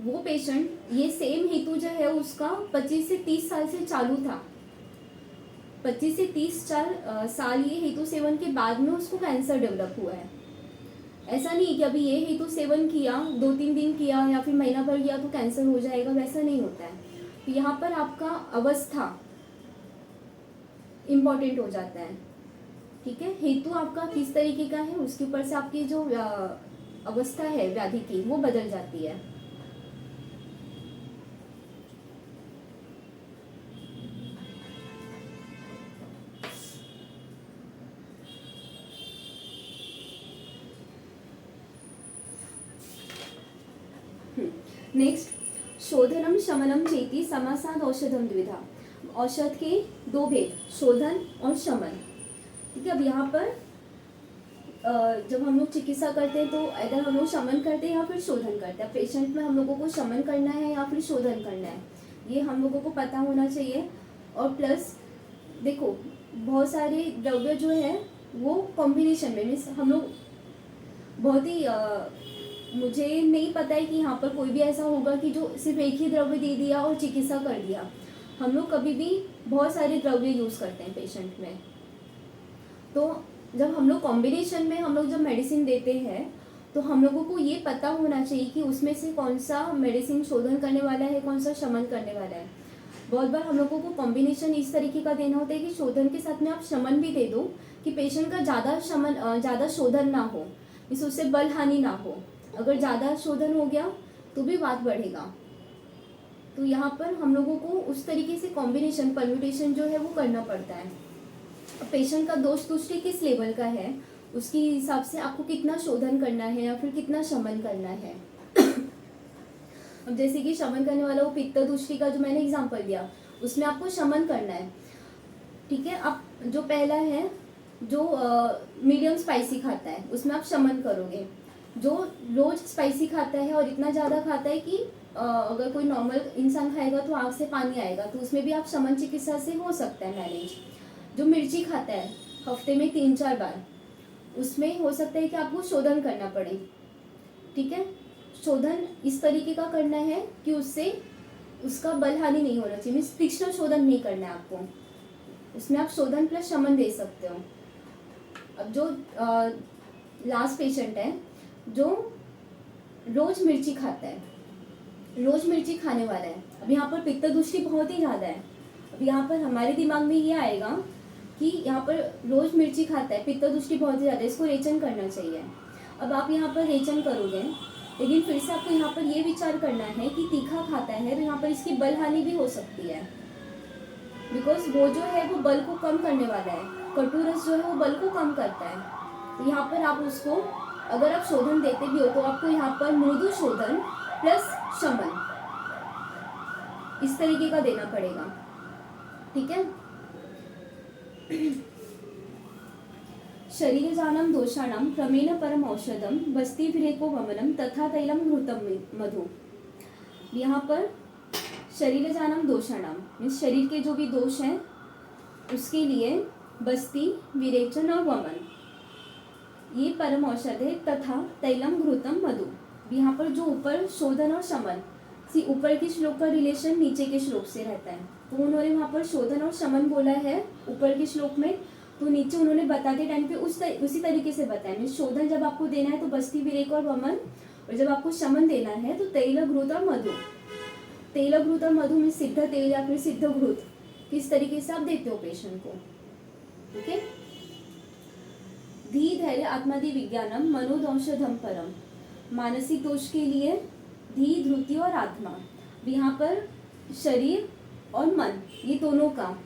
वो पेशेंट ये सेम हेतु जो है उसका 25 से 30 साल से चालू था, 25 से 30 साल ये हेतु सेवन के बाद में उसको कैंसर डेवलप हुआ है। ऐसा नहीं कि अभी ये हेतु सेवन किया, 2-3 दिन किया या फिर महीना भर किया तो कैंसर हो जाएगा, वैसा नहीं होता है। तो यहाँ पर आपका अवस्था इम्पॉर्टेंट हो जाता है, ठीक है। हेतु आपका किस तरीके का है उसके ऊपर से आपकी जो अवस्था है व्याधि की वो बदल जाती है। नेक्स्ट, शोधनम शमनम चेति समासाद औषधम द्विधा। औषध के 2 भेद, शोधन और शमन, ठीक है। अब यहाँ पर जब हम लोग चिकित्सा करते हैं तो अगर हम लोग शमन करते हैं या फिर शोधन करते हैं। पेशेंट में हम लोगों को शमन करना है या फिर शोधन करना है, ये हम लोगों को पता होना चाहिए। और प्लस देखो, बहुत सारे द्रव्य जो है वो कॉम्बिनेशन में, मीन्स हम लोग बहुत ही मुझे नहीं पता है कि यहाँ पर कोई भी ऐसा होगा कि जो सिर्फ एक ही द्रव्य दे दिया और चिकित्सा कर दिया। हम लोग कभी भी बहुत सारे द्रव्य यूज़ करते हैं पेशेंट में। तो जब हम लोग कॉम्बिनेशन में हम लोग जब मेडिसिन देते हैं तो हम लोगों को ये पता होना चाहिए कि उसमें से कौन सा मेडिसिन शोधन करने वाला है, कौन सा शमन करने वाला है। बहुत बार हम लोगों को कॉम्बिनेशन इस तरीके का देना होता है कि शोधन के साथ में आप शमन भी दे दो कि पेशेंट का ज़्यादा शोधन ना हो, इस उससे बल हानि ना हो। अगर ज़्यादा शोधन हो गया तो भी वात बढ़ेगा। तो यहाँ पर हम लोगों को उस तरीके से कॉम्बिनेशन परम्यूटेशन जो है वो करना पड़ता है। पेशेंट का दोष तुष्टि किस लेवल का है उसके हिसाब से आपको कितना शोधन करना है या फिर कितना शमन करना है। अब जैसे कि शमन करने वाला वो पित्त दुष्टि का जो मैंने एग्जांपल दिया उसमें आपको शमन करना है, ठीक है। आप जो पहला है जो मीडियम स्पाइसी खाता है उसमें आप शमन करोगे, जो रोज स्पाइसी खाता है और इतना ज़्यादा खाता है कि अगर कोई नॉर्मल इंसान खाएगा तो आँख से पानी आएगा, तो उसमें भी आप शमन चिकित्सा से हो सकता है मैनेज। जो मिर्ची खाता है हफ्ते में 3-4 बार, उसमें हो सकता है कि आपको शोधन करना पड़े। ठीक है, शोधन इस तरीके का करना है कि उससे उसका बल हानि नहीं होना चाहिए, मीन्स तीक्ष्ण शोधन नहीं करना है आपको। उसमें आप शोधन प्लस शमन दे सकते हो। अब जो लास्ट पेशेंट है जो रोज मिर्ची खाता है, रोज मिर्ची खाने वाला है, अब यहाँ पर पित्त दृष्टि बहुत ही ज़्यादा है। अब यहाँ पर हमारे दिमाग में ये आएगा कि यहाँ पर रोज मिर्ची खाता है, पित्त दृष्टि बहुत ही ज़्यादा है, इसको रेचन करना चाहिए। अब आप यहाँ पर रेचन करोगे, लेकिन फिर से आपको यहाँ पर ये विचार करना है कि तीखा खाता है तो यहाँ पर इसकी बल हानि भी हो सकती है, बिकॉज वो जो है वो बल को कम करने वाला है। कटुरस जो है वो बल को कम करता है। तो यहाँ पर आप उसको, अगर आप शोधन देते भी हो तो आपको यहाँ पर मृदु शोधन प्लस शमन इस तरीके का देना पड़ेगा। ठीक है। शरीरजानं दोषाणां क्रमेण परम औषधम बस्ती विरेको वमनम तथा तैलम घृतम मधु। यहाँ पर शरीरजानं दोषाणां मीन्स शरीर के जो भी दोष हैं उसके लिए बस्ती, विरेचन और वमन ये परम औषध है, तथा तैलम घृतम मधु। यहाँ पर जो ऊपर शोधन और शमन, सी ऊपर के श्लोक का रिलेशन नीचे के श्लोक से रहता है, तो उन्होंने वहाँ पर शोधन और शमन बोला है ऊपर के श्लोक में, तो नीचे उन्होंने बताते टाइम पे उसी तरीके से बताया। मीन्स शोधन जब आपको देना है तो बस्ती, विरेक और वमन, और जब आपको शमन देना है तो तैल, घृत और मधु। तेल, घृत और मधु में सिद्ध तेल या फिर सिद्ध घृत किस तरीके से आप देते हो पेशेंट को। ठीक है। धी धैर्य आत्मादि विज्ञानम मनोदौषधम परम। मानसिक दोष के लिए धी, धृति और आत्मा। यहाँ पर शरीर और मन ये दोनों का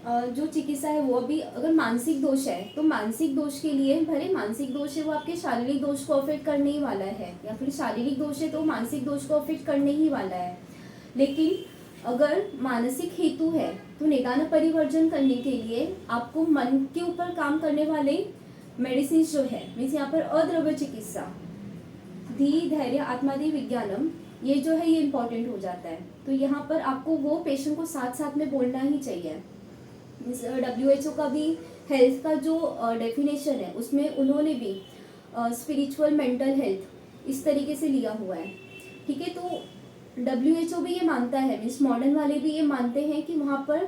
जो चिकित्सा है वो अभी, अगर मानसिक दोष है तो मानसिक दोष के लिए, भले मानसिक दोष है वो आपके शारीरिक दोष को अफेक्ट करने ही वाला है, या फिर शारीरिक दोष है तो मानसिक दोष को अफेक्ट करने ही वाला है। लेकिन अगर मानसिक हेतु है तो निदान परिवर्जन करने के लिए आपको मन के ऊपर काम करने वाले मेडिसिन जो है, मीन्स यहाँ पर अद्रव्य चिकित्सा, धी, धैर्य, आत्मादि विज्ञानम, ये जो है ये इंपॉर्टेंट हो जाता है। तो यहाँ पर आपको वो पेशेंट को साथ साथ में बोलना ही चाहिए। WHO का भी हेल्थ का जो डेफिनेशन है उसमें उन्होंने भी स्पिरिचुअल, मेंटल हेल्थ इस तरीके से लिया हुआ है। ठीक है। तो WHO भी ये मानता है, मीन्स मॉडर्न वाले भी ये मानते हैं कि वहाँ पर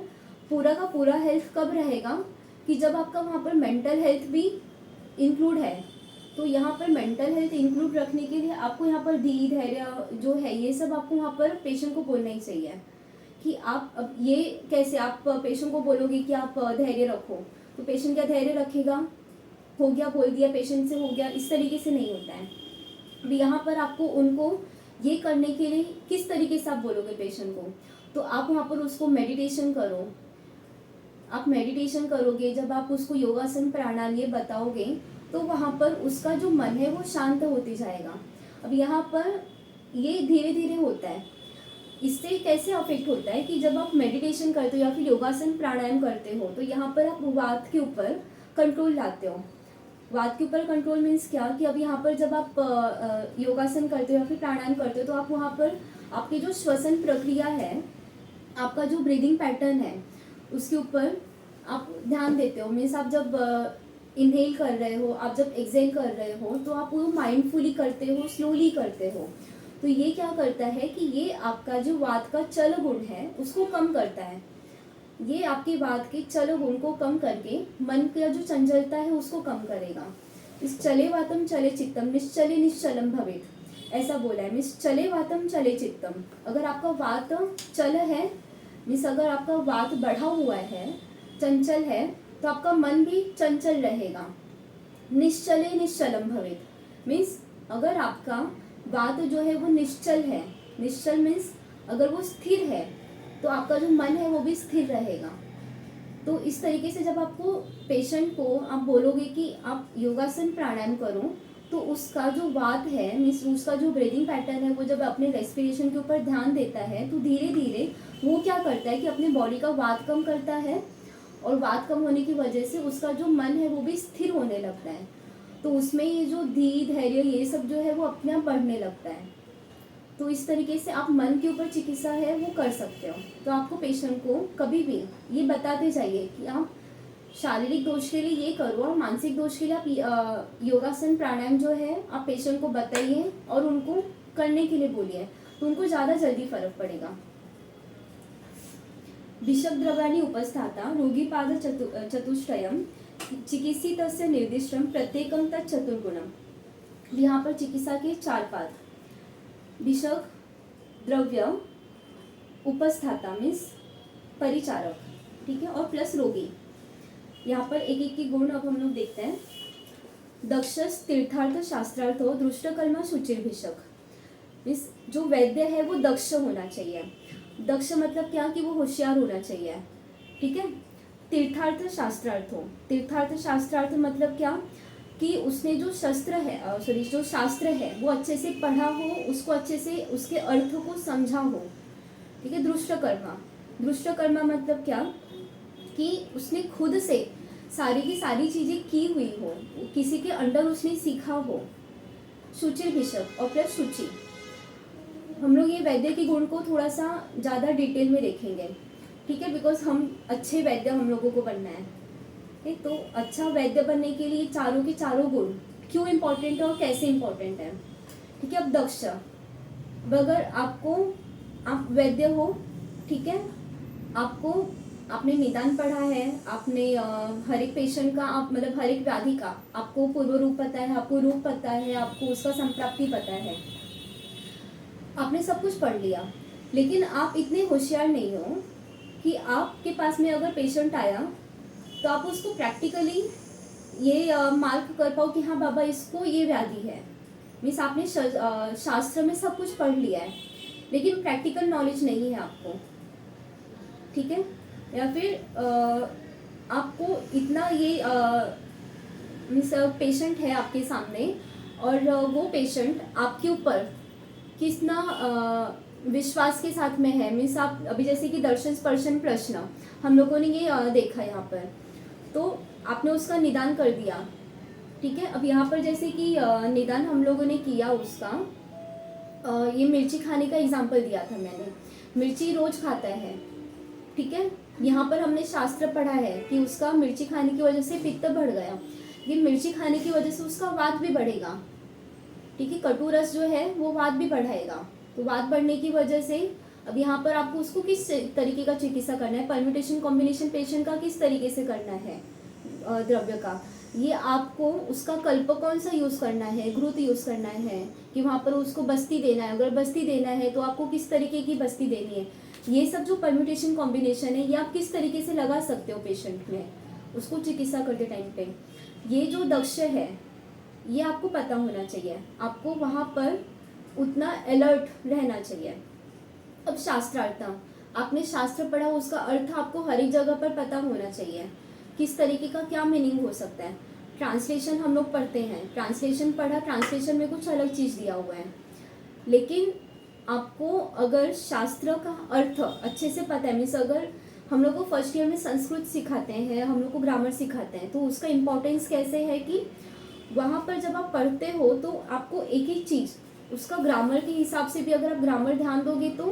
पूरा का पूरा हेल्थ कब रहेगा कि जब आपका वहाँ पर मेंटल हेल्थ भी इंक्लूड है। तो यहाँ पर मेंटल हेल्थ इंक्लूड रखने के लिए आपको यहाँ पर धी, धैर्य जो है ये सब आपको वहाँ पर पेशेंट को बोलना ही चाहिए कि आप, अब ये कैसे आप पेशेंट को बोलोगे कि आप धैर्य रखो, तो पेशेंट क्या धैर्य रखेगा, हो गया बोल दिया पेशेंट से हो गया, इस तरीके से नहीं होता है। अभी यहाँ पर आपको उनको ये करने के लिए किस तरीके से आप बोलोगे पेशेंट को, तो आप वहाँ पर उसको मेडिटेशन करो। आप मेडिटेशन करोगे, जब आप उसको योगासन, प्राणायाम बताओगे तो वहाँ पर उसका जो मन है वो शांत होते जाएगा। अब यहाँ पर ये धीरे धीरे होता है। इससे कैसे अफेक्ट होता है कि जब आप मेडिटेशन करते हो या फिर योगासन, प्राणायाम करते हो तो यहाँ पर आप वात के ऊपर कंट्रोल लाते हो। वात के ऊपर कंट्रोल मीन्स क्या कि अब यहाँ पर जब आप योगासन करते हो या फिर प्राणायाम करते हो तो आप वहाँ पर आपकी जो श्वसन प्रक्रिया है, आपका जो ब्रीदिंग पैटर्न है उसके ऊपर आप ध्यान देते हो। मीन्स आप जब इनहेल कर रहे हो, आप जब एक्सहेल कर रहे हो तो आप वो माइंडफुली करते हो, स्लोली करते हो। तो ये क्या करता है कि ये आपका जो वात का चल गुण है उसको कम करता है। ये आपके वात के चल गुण को कम करके मन का जो चंचलता है उसको कम करेगा। इस चले वातम चले चित्तम निश्चले निश्चलम भवेत, ऐसा बोला है। मीन्स चले वातम चले चित्तम, अगर आपका वात चल है, मीन्स अगर आपका वात बढ़ा हुआ है, चंचल है, तो आपका मन भी चंचल रहेगा। निश्चले निश्चलम भवेत, मीन्स अगर आपका वात जो है वो निश्चल है, निश्चल मीन्स अगर वो स्थिर है तो आपका जो मन है वो भी स्थिर रहेगा। तो इस तरीके से जब आपको पेशेंट को आप बोलोगे कि आप योगासन, प्राणायाम करो, तो उसका जो वात है, मीन्स उसका जो ब्रीदिंग पैटर्न है, वो जब अपने रेस्पिरेशन के ऊपर ध्यान देता है तो धीरे धीरे वो क्या करता है कि अपने बॉडी का वात कम करता है, और वात कम होने की वजह से उसका जो मन है वो भी स्थिर होने लगता है। तो उसमें ये जो धी धैर्य ये सब जो है वो अपने आप बढ़ने लगता है। तो इस तरीके से आप मन के ऊपर चिकित्सा है वो कर सकते हो। तो आपको पेशेंट को कभी भी ये बताते जाइए कि आप शारीरिक दोष के लिए ये करो और मानसिक दोष के लिए आप योगासन प्राणायाम जो है आप पेशेंट को बताइए और उनको करने के लिए बोलिए, तो उनको ज़्यादा जल्दी फर्क पड़ेगा। विषक द्रव्याणि उपस्थाता रोगीपाद चतुष्टयम चिकित्सितस्य निर्दिष्टम प्रत्येकम तत्चतुर्गुणम। यहाँ पर चिकित्सा के 4 पाद, विषक द्रव्य, उपस्थाता मीन्स परिचारक, ठीक है, और प्लस रोगी। यहाँ पर एक एक की गुण अब हम लोग देखते हैं। दक्षस तीर्थार्थ शास्त्रार्थो दृष्टकर्मा शुचिर्भिषक, मीन्स जो वैद्य है वो दक्ष होना चाहिए। दक्ष मतलब क्या कि वो होशियार होना चाहिए, ठीक है। तीर्थार्थ शास्त्रार्थो, तीर्थार्थ शास्त्रार्थ मतलब क्या कि उसने जो शस्त्र है जो शास्त्र है वो अच्छे से पढ़ा हो, उसको अच्छे से उसके अर्थ को समझा हो, ठीक है। दृष्टकर्मा, दृष्टकर्मा मतलब क्या कि उसने खुद से सारी की सारी चीज़ें की हुई हो, किसी के अंडर उसने सीखा हो। शुचिर्भिषक और प्लस शुचि। हम लोग ये वैद्य के गुण को थोड़ा सा ज़्यादा डिटेल में देखेंगे, ठीक है, बिकॉज हम अच्छे वैद्य हम लोगों को बनना है, ठीक। तो अच्छा वैद्य बनने के लिए चारों के चारों गुण क्यों इम्पोर्टेंट है और कैसे इम्पोर्टेंट है, ठीक है। अब दक्ष, अगर आप वैद्य हो, ठीक है, आपने निदान पढ़ा है, आपने हर एक पेशेंट का आप मतलब हर एक व्याधि का आपको पूर्व रूप पता है, आपको रूप पता है, आपको उसका संप्राप्ति पता है, आपने सब कुछ पढ़ लिया, लेकिन आप इतने होशियार नहीं हो कि आपके पास में अगर पेशेंट आया तो आप उसको प्रैक्टिकली ये मार्क कर पाओ कि हाँ बाबा इसको ये व्याधि है। मीन्स आपने शास्त्र में सब कुछ पढ़ लिया है लेकिन प्रैक्टिकल नॉलेज नहीं है आपको, ठीक है। या फिर आपको इतना ये मीन्स पेशेंट है आपके सामने और वो पेशेंट आपके ऊपर कितना विश्वास के साथ में है। मीन्स आप अभी जैसे कि दर्शन स्पर्शन प्रश्न हम लोगों ने ये देखा यहाँ पर, तो आपने उसका निदान कर दिया, ठीक है। अब यहाँ पर जैसे कि निदान हम लोगों ने किया उसका, ये मिर्ची खाने का एग्जाम्पल दिया था मैंने। मिर्ची रोज खाता है, ठीक है। यहाँ पर हमने शास्त्र पढ़ा है कि उसका मिर्ची खाने की वजह से पित्त बढ़ गया, लेकिन मिर्ची खाने की वजह से उसका वात भी बढ़ेगा, ठीक है। कटु रस जो है वो वात भी बढ़ाएगा, तो वात बढ़ने की वजह से अब यहाँ पर आपको उसको किस तरीके का चिकित्सा करना है, परम्यूटेशन कॉम्बिनेशन पेशेंट का किस तरीके से करना है द्रव्य का, ये आपको उसका कल्प कौन सा यूज़ करना है, घृत यूज़ करना है कि वहाँ पर उसको बस्ती देना है, अगर बस्ती देना है तो आपको किस तरीके की बस्ती देनी है, ये सब जो परम्यूटेशन कॉम्बिनेशन है ये आप किस तरीके से लगा सकते हो पेशेंट में उसको चिकित्सा करते टाइम पे। ये जो दक्ष है ये आपको पता होना चाहिए, आपको वहाँ पर उतना अलर्ट रहना चाहिए। अब शास्त्रार्थ, आपने शास्त्र पढ़ा, उसका अर्थ आपको हर एक जगह पर पता होना चाहिए, किस तरीके का क्या मीनिंग हो सकता है। ट्रांसलेशन हम लोग पढ़ते हैं, ट्रांसलेशन पढ़ा, ट्रांसलेशन में कुछ अलग चीज़ दिया हुआ है, लेकिन आपको अगर शास्त्र का अर्थ अच्छे से पता है, मीन्स अगर हम लोग को फर्स्ट ईयर में संस्कृत सिखाते हैं, हम लोग को ग्रामर सिखाते हैं, तो उसका इम्पोर्टेंस कैसे है कि वहाँ पर जब आप पढ़ते हो तो आपको एक एक चीज़ उसका ग्रामर के हिसाब से भी अगर आप ग्रामर ध्यान दोगे तो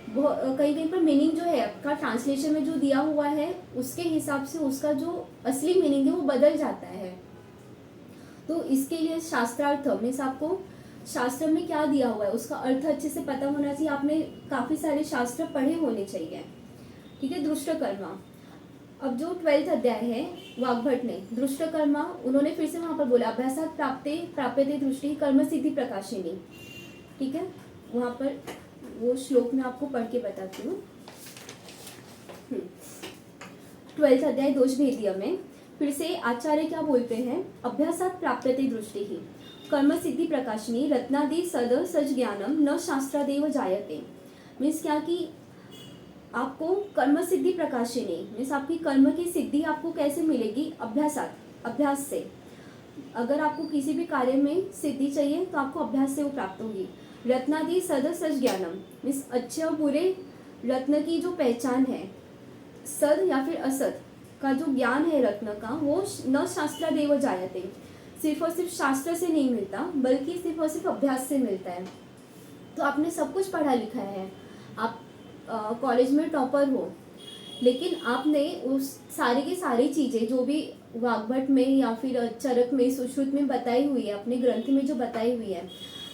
कहीं कहीं पर मीनिंग जो है आपका ट्रांसलेशन में जो दिया हुआ है उसके हिसाब से उसका जो असली मीनिंग है वो बदल जाता है। तो इसके लिए शास्त्रार्थ मीन्स आपको शास्त्र में क्या दिया हुआ है उसका अर्थ अच्छे से पता होना चाहिए, आपने काफ़ी सारे शास्त्र पढ़े होने चाहिए, ठीक है। दृष्टकर्मा, अब जो 12th अध्याय है वाग्भट ने दृष्टकर्मा उन्होंने फिर से वहाँ पर बोला अभ्यासात प्राप्यते दृष्टि कर्म सिद्धि प्रकाशिनी, ठीक है। वहाँ पर वो श्लोक में आपको पढ़ के बताती हूँ। 12th अध्याय दोष भेदिया में फिर से आचार्य क्या बोलते हैं, अभ्यासात प्राप्यते दृष्टि ही कर्म सिद्धि प्रकाशिनी रत्नादि सद सज ज्ञानम न शास्त्रादेव जायते। मीन्स क्या कि आपको कर्म सिद्धि प्रकाशिनी मीन्स आपकी कर्म की सिद्धि आपको कैसे मिलेगी, अभ्यास से। अगर आपको किसी भी कार्य में सिद्धि चाहिए तो आपको अभ्यास से वो प्राप्त होगी। रत्नादि सद सच ज्ञानम मीन्स अच्छे और बुरे रत्न की जो पहचान है, सद या फिर असत का जो ज्ञान है रत्न का, वो न शास्त्रादेव जायते सिर्फ और सिर्फ शास्त्र से नहीं मिलता, बल्कि सिर्फ और सिर्फ अभ्यास से मिलता है। तो आपने सब कुछ पढ़ा लिखा है, आप कॉलेज में टॉपर हो, लेकिन आपने उस सारी की सारी चीज़ें जो भी वाग्भट में या फिर चरक में, सुश्रुत में बताई हुई है, अपने ग्रंथ में जो बताई हुई है,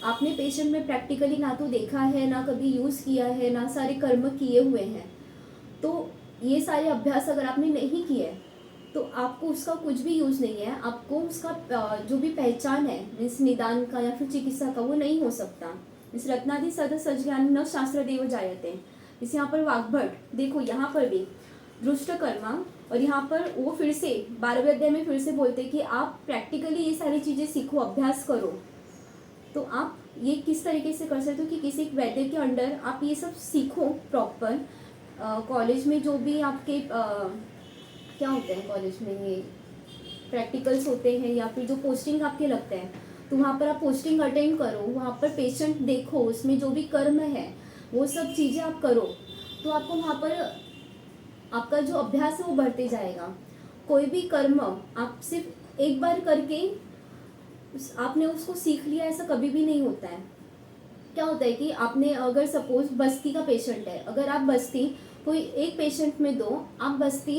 आपने पेशेंट में प्रैक्टिकली ना तो देखा है, ना कभी यूज़ किया है, ना सारे कर्म किए हुए हैं। तो ये सारे अभ्यास अगर आपने नहीं किए तो आपको उसका कुछ भी यूज़ नहीं है। आपको उसका जो भी पहचान है, मीन्स निदान का या फिर चिकित्सा का, वो नहीं हो सकता। इस रत्नादि सद सज्ञान न शास्त्र देव जायते, इस यहाँ पर वाग्भट देखो, यहाँ पर भी दुष्ट कर्मा, और यहाँ पर वो फिर से 12वें अध्याय में फिर से बोलते कि आप प्रैक्टिकली ये सारी चीज़ें सीखो, अभ्यास करो। तो आप ये किस तरीके से कर सकते हो कि किसी एक वैद्य के अंडर आप ये सब सीखो प्रॉपर। कॉलेज में जो भी आपके क्या होते हैं कॉलेज में, ये प्रैक्टिकल्स होते हैं या फिर जो पोस्टिंग आपके लगते हैं, तो वहाँ पर आप पोस्टिंग अटेंड करो, वहाँ पर पेशेंट देखो, उसमें जो भी कर्म है वो सब चीज़ें आप करो, तो आपको वहाँ पर आपका जो अभ्यास है वो बढ़ते जाएगा। कोई भी कर्म आप सिर्फ एक बार करके आपने उसको सीख लिया, ऐसा कभी भी नहीं होता है। क्या होता है कि आपने अगर सपोज बस्ती का पेशेंट है, अगर आप बस्ती कोई एक पेशेंट में दो, आप बस्ती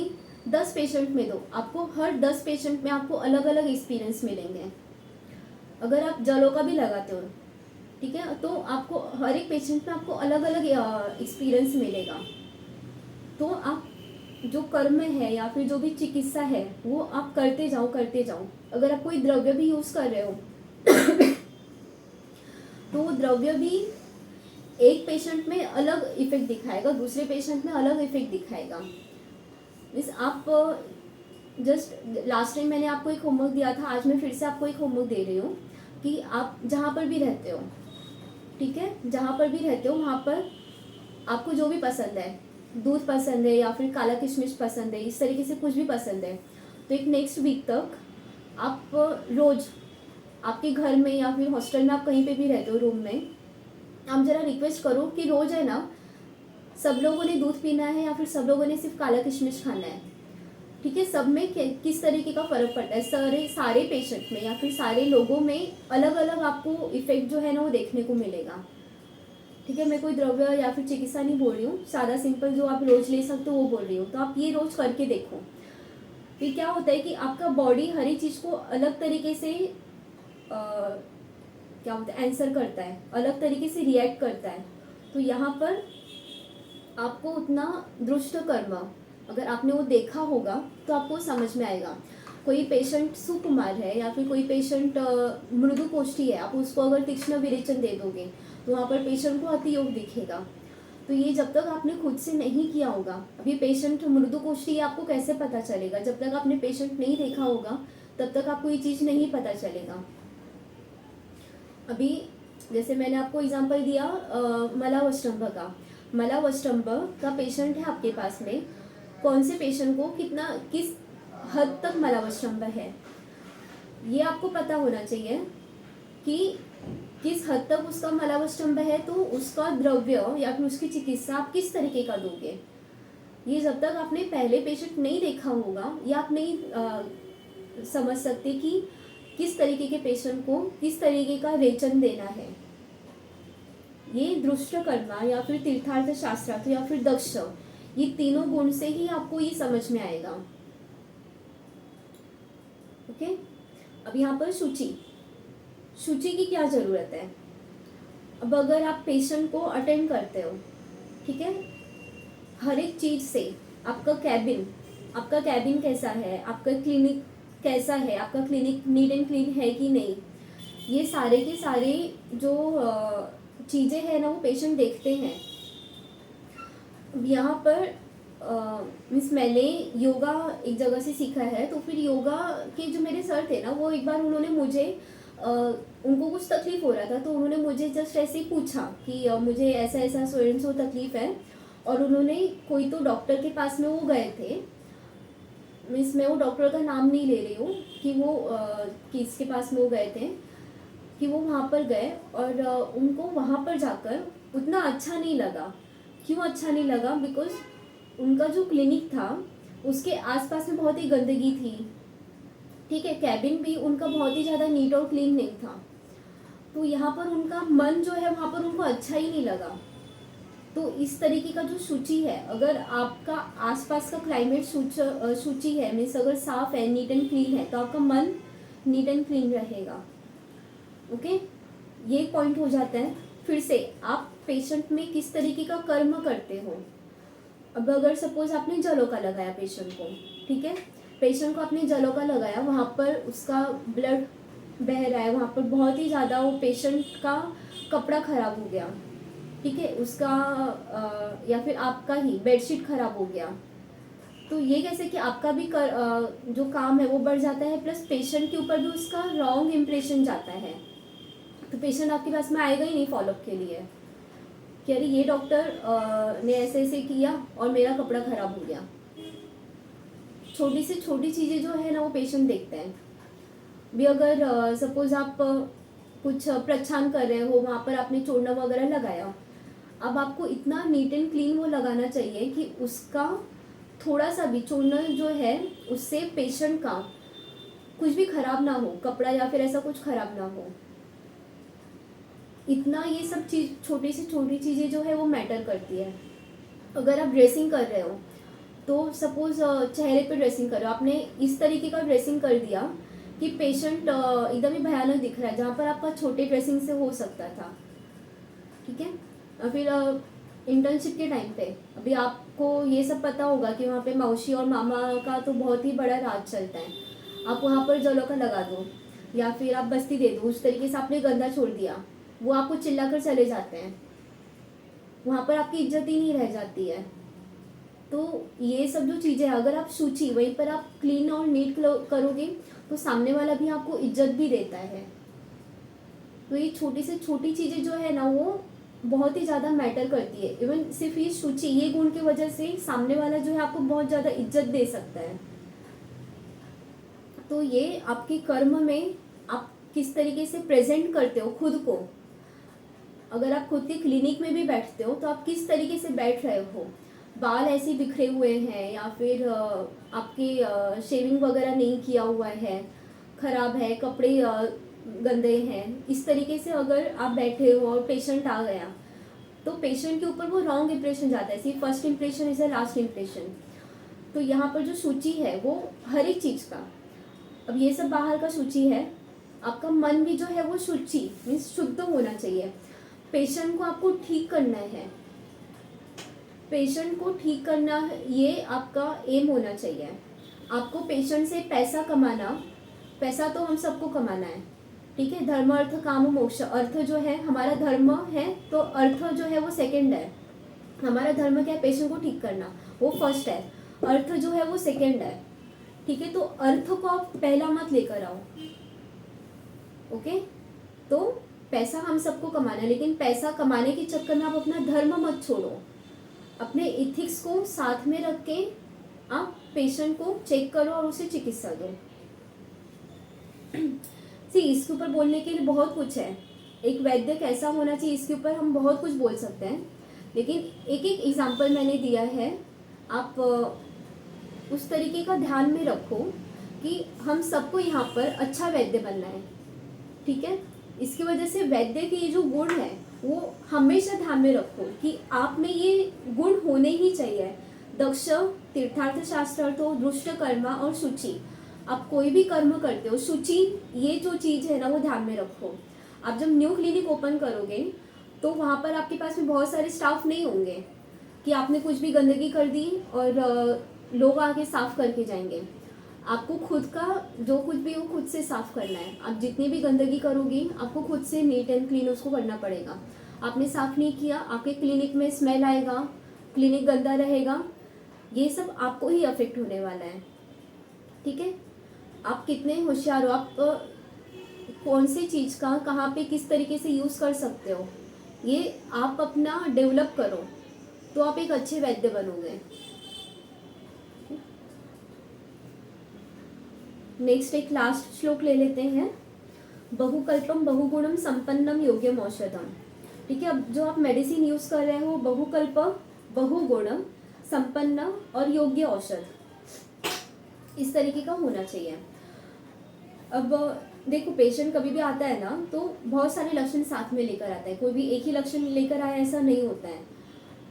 10 पेशेंट में दो, आपको हर 10 पेशेंट में आपको अलग अलग एक्सपीरियंस मिलेंगे। अगर आप जलों का भी लगाते हो, ठीक है, तो आपको हर एक पेशेंट में आपको अलग अलग एक्सपीरियंस मिलेगा। तो आप जो कर्म है या फिर जो भी चिकित्सा है वो आप करते जाओ करते जाओ। अगर आप कोई द्रव्य भी यूज़ कर रहे हो तो वो द्रव्य भी एक पेशेंट में अलग इफेक्ट दिखाएगा, दूसरे पेशेंट में अलग इफेक्ट दिखाएगा। इस आप जस्ट लास्ट टाइम मैंने आपको एक होमवर्क दिया था, आज मैं फिर से आपको एक होमवर्क दे रही हूँ कि आप जहाँ पर भी रहते हो, ठीक है, जहाँ पर भी रहते हो वहाँ पर आपको जो भी पसंद है, दूध पसंद है या फिर काला किशमिश पसंद है, इस तरीके से कुछ भी पसंद है, तो एक नेक्स्ट वीक तक आप रोज़ आपके घर में या फिर हॉस्टल में, आप कहीं पे भी रहते हो रूम में, आप जरा रिक्वेस्ट करो कि रोज़ है ना, सब लोगों ने दूध पीना है या फिर सब लोगों ने सिर्फ काला किशमिश खाना है, ठीक है। सब में किस तरीके का फ़र्क पड़ता है, सारे पेशेंट में या फिर सारे लोगों में अलग अलग आपको इफेक्ट जो है ना वो देखने को मिलेगा, ठीक है। मैं कोई द्रव्य या फिर चिकित्सा नहीं बोल रही हूँ, सादा सिंपल जो आप रोज़ ले सकते हो वो बोल रही हूँ। तो आप ये रोज़ करके देखो, फिर क्या होता है कि आपका बॉडी हर एक चीज़ को अलग तरीके से क्या होता है आंसर करता है, अलग तरीके से रिएक्ट करता है। तो यहाँ पर आपको उतना दृष्ट कर्म अगर आपने वो देखा होगा तो आपको समझ में आएगा। कोई पेशेंट सुकुमार है या फिर कोई पेशेंट मृदु कोष्ठी है, आप उसको अगर तीक्ष्ण विरेचन दे दोगे तो वहाँ पर पेशेंट को अति योग दिखेगा। तो ये जब तक आपने खुद से नहीं किया होगा, अभी पेशेंट मृदु कोष्ठी आपको कैसे पता चलेगा, जब तक आपने पेशेंट नहीं देखा होगा तब तक आपको ये चीज़ नहीं पता चलेगा। अभी जैसे मैंने आपको एग्जांपल दिया मलावष्टम्भ का, मलावष्टम्भ का पेशेंट है आपके पास में, कौन से पेशेंट को कितना किस हद तक मलावष्टम्भ है ये आपको पता होना चाहिए कि किस हद तक उसका मलावष्टम्भ है, तो उसका द्रव्य या फिर उसकी चिकित्सा आप किस तरीके का दोगे। ये जब तक आपने पहले पेशेंट नहीं देखा होगा या आप नहीं समझ सकते कि किस तरीके के पेशेंट को किस तरीके का रेचन देना है। ये दृष्ट कर्मा या फिर तीर्थार्थ शास्त्रार्थ या फिर दक्ष, ये तीनों गुण से ही आपको ये समझ में आएगा। ओके, अब यहाँ पर शुचि, शुचि की क्या ज़रूरत है। अब अगर आप पेशेंट को अटेंड करते हो, ठीक है, हर एक चीज़ से आपका कैबिन कैसा है, आपका क्लिनिक कैसा है, आपका क्लिनिक नीट एंड क्लीन है कि नहीं, ये सारे के सारे जो चीज़ें हैं ना वो पेशेंट देखते हैं। यहाँ पर मीन्स मैंने योगा एक जगह से सीखा है, तो फिर योगा के जो मेरे सर थे ना, वो एक बार उन्होंने मुझे उनको कुछ तकलीफ हो रहा था, तो उन्होंने मुझे जस्ट ऐसे ही पूछा कि मुझे ऐसा ऐसा सो तकलीफ है, और उन्होंने कोई तो डॉक्टर के पास में वो गए थे, मीन्स मैं वो डॉक्टर का नाम नहीं ले रही हूँ कि वो किसके पास में वो गए थे, कि वो वहाँ पर गए और उनको वहाँ पर जाकर उतना अच्छा नहीं लगा। क्यों अच्छा नहीं लगा? बिकॉज उनका जो क्लिनिक था उसके आसपास में बहुत ही गंदगी थी, ठीक है। कैबिन भी उनका बहुत ही ज़्यादा नीट और क्लीन नहीं था, तो यहाँ पर उनका मन जो है वहाँ पर उनको अच्छा ही नहीं लगा। तो इस तरीके का जो सूची है, अगर आपका आसपास का क्लाइमेट सूची है, मीन्स अगर साफ है, नीट एंड क्लीन है, तो आपका मन नीट एंड क्लीन रहेगा। ओके, ये पॉइंट हो जाता है। फिर से आप पेशेंट में किस तरीके का कर्म करते हो। अब अगर सपोज आपने जलों का लगाया पेशेंट को, ठीक है, पेशेंट को आपने जलों का लगाया, वहाँ पर उसका ब्लड बह रहा है, वहाँ पर बहुत ही ज़्यादा वो पेशेंट का कपड़ा खराब हो गया, ठीक है, उसका या फिर आपका ही बेडशीट खराब हो गया, तो ये कैसे कि आपका भी जो काम है वो बढ़ जाता है, प्लस पेशेंट के ऊपर भी उसका रॉन्ग इम्प्रेशन जाता है। तो पेशेंट आपके पास में आएगा ही नहीं फॉलोअप के लिए कि अरे ये डॉक्टर ने ऐसे ऐसे किया और मेरा कपड़ा खराब हो गया। छोटी से छोटी चीज़ें जो है ना वो पेशेंट देखते हैं। भी अगर सपोज आप कुछ प्रच्छान कर रहे हो, वहाँ पर आपने चूर्ण वगैरह लगाया, अब आपको इतना नीट एंड क्लीन वो लगाना चाहिए कि उसका थोड़ा सा भी चूर्ण जो है उससे पेशेंट का कुछ भी खराब ना हो, कपड़ा या फिर ऐसा कुछ खराब ना हो। इतना ये सब चीज़, छोटी से छोटी चीज़ें जो है वो मैटर करती है। अगर आप ड्रेसिंग कर रहे हो, तो सपोज चेहरे पे ड्रेसिंग करो, आपने इस तरीके का ड्रेसिंग कर दिया कि पेशेंट एकदम ही भयानक दिख रहा है, जहाँ पर आपका छोटे ड्रेसिंग से हो सकता था, ठीक है। और फिर इंटर्नशिप के टाइम पे अभी आपको ये सब पता होगा कि वहाँ पे मौसी और मामा का तो बहुत ही बड़ा राज चलता है। आप वहाँ पर जलों का लगा दो या फिर आप बस्ती दे दो, उस तरीके से आपने गंदा छोड़ दिया, वो आपको चिल्ला कर चले जाते हैं, वहाँ पर आपकी इज्जत ही नहीं रह जाती है। तो ये सब जो चीज़ें हैं, अगर आप सूची वहीं पर आप क्लीन और नीट करोगे तो सामने वाला भी आपको इज्जत भी देता है। तो ये छोटी से छोटी चीज़ें जो है ना वो बहुत ही ज़्यादा मैटर करती है। इवन सिर्फ ये सूची, ये गुण की वजह से सामने वाला जो है आपको बहुत ज़्यादा इज्जत दे सकता है। तो ये आपके कर्म में आप किस तरीके से प्रेजेंट करते हो खुद को। अगर आप खुद के क्लिनिक में भी बैठते हो तो आप किस तरीके से बैठ रहे हो, बाल ऐसे बिखरे हुए हैं या फिर आपके शेविंग वगैरह नहीं किया हुआ है, खराब है, कपड़े गंदे हैं, इस तरीके से अगर आप बैठे हो और पेशेंट आ गया तो पेशेंट के ऊपर वो रॉन्ग इम्प्रेशन जाता है। See first impression is a last impression. तो यहाँ पर जो सूची है वो हर एक चीज़ का, अब ये सब बाहर का सूची है, आपका मन भी जो है वो सूची मीन्स शुद्ध होना चाहिए। पेशेंट को आपको ठीक करना है, पेशेंट को ठीक करना, ये आपका एम होना चाहिए। आपको पेशेंट से पैसा कमाना, पैसा तो हम सबको कमाना है, ठीक है, धर्म अर्थ काम मोक्ष। अर्थ जो है हमारा धर्म है, तो अर्थ जो है वो सेकंड है। हमारा धर्म क्या है, पेशेंट को ठीक करना, वो फर्स्ट है, अर्थ जो है वो सेकंड है, ठीक है। तो अर्थ को आप पहला मत लेकर आओ, ओके। तो पैसा हम सबको कमाना है, लेकिन पैसा कमाने के चक्कर में आप अपना धर्म मत छोड़ो। अपने इथिक्स को साथ में रख के आप पेशेंट को चेक करो और उसे चिकित्सा दो। सी इसके ऊपर बोलने के लिए बहुत कुछ है, एक वैद्य कैसा होना चाहिए इसके ऊपर हम बहुत कुछ बोल सकते हैं, लेकिन एक एक एग्जाम्पल मैंने दिया है। आप उस तरीके का ध्यान में रखो कि हम सबको यहाँ पर अच्छा वैद्य बनना है, ठीक है। इसकी वजह से वैद्य के ये जो गुण है वो हमेशा ध्यान में रखो कि आप में ये गुण होने ही चाहिए। दक्ष, तीर्थार्थ शास्त्रार्थ हो, दृष्ट कर्मा और शुचि। आप कोई भी कर्म करते हो, शुचि ये जो चीज़ है ना वो ध्यान में रखो। आप जब न्यू क्लिनिक ओपन करोगे तो वहाँ पर आपके पास में बहुत सारे स्टाफ नहीं होंगे कि आपने कुछ भी गंदगी कर दी और लोग आके साफ करके जाएंगे। आपको खुद का जो कुछ भी हो खुद से साफ करना है। आप जितनी भी गंदगी करोगी आपको खुद से नीट एंड क्लीन उसको करना पड़ेगा। आपने साफ नहीं किया, आपके क्लिनिक में स्मेल आएगा, क्लिनिक गंदा रहेगा, ये सब आपको ही अफेक्ट होने वाला है, ठीक है। आप कितने होशियार हो, आप कौन सी चीज़ का कहाँ पे किस तरीके से यूज़ कर सकते हो, ये आप अपना डेवलप करो तो आप एक अच्छे वैद्य बनोगे। नेक्स्ट एक लास्ट श्लोक ले लेते हैं। बहुकल्पम बहुगुणम संपन्नम योग्यम औषधम, ठीक है। अब जो आप मेडिसिन यूज कर रहे हो, बहुकल्प, बहुगुण, संपन्न और योग्य औषध, इस तरीके का होना चाहिए। अब देखो, पेशेंट कभी भी आता है ना तो बहुत सारे लक्षण साथ में लेकर आता है, कोई भी एक ही लक्षण लेकर आया ऐसा नहीं होता है।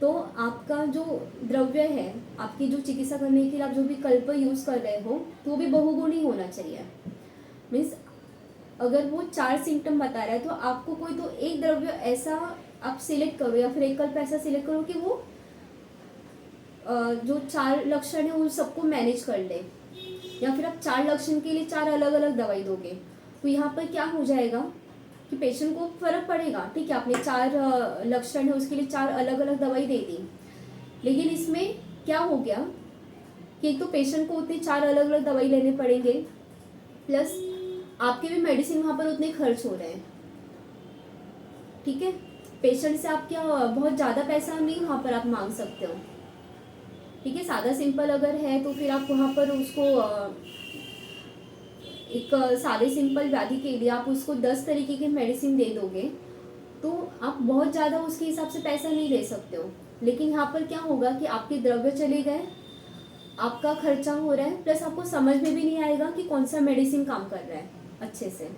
तो आपका जो द्रव्य है, आपकी जो चिकित्सा करने के लिए आप जो भी कल्प यूज़ कर रहे हो तो वो भी बहुगुणी होना चाहिए। मीन्स अगर वो 4 सिम्टम बता रहा है तो आपको कोई तो एक द्रव्य ऐसा आप सिलेक्ट करो या फिर एक कल्प ऐसा सिलेक्ट करो कि वो जो 4 लक्षण है उन सबको मैनेज कर ले, या फिर आप 4 लक्षण के लिए 4 अलग अलग दवाई दोगे तो यहाँ पर क्या हो जाएगा कि पेशेंट को फर्क पड़ेगा। ठीक है, आपने 4 लक्षण है उसके लिए 4 अलग अलग दवाई दे दी, लेकिन इसमें क्या हो गया कि एक तो पेशेंट को उतने 4 अलग अलग दवाई लेने पड़ेंगे, प्लस आपके भी मेडिसिन वहाँ पर उतने खर्च हो रहे हैं। ठीक है, पेशेंट से आप क्या बहुत ज़्यादा पैसा नहीं वहाँ पर आप मांग सकते हो। ठीक है, सादा सिंपल अगर है तो फिर आप वहाँ पर उसको एक सादे सिंपल व्याधि के लिए आप उसको 10 तरीके के मेडिसिन दे दोगे तो आप बहुत ज़्यादा उसके हिसाब से पैसा नहीं ले सकते हो। लेकिन यहाँ पर क्या होगा कि आपके द्रव्य चले गए, आपका खर्चा हो रहा है, प्लस आपको समझ में भी नहीं आएगा कि कौन सा मेडिसिन काम कर रहा है अच्छे से।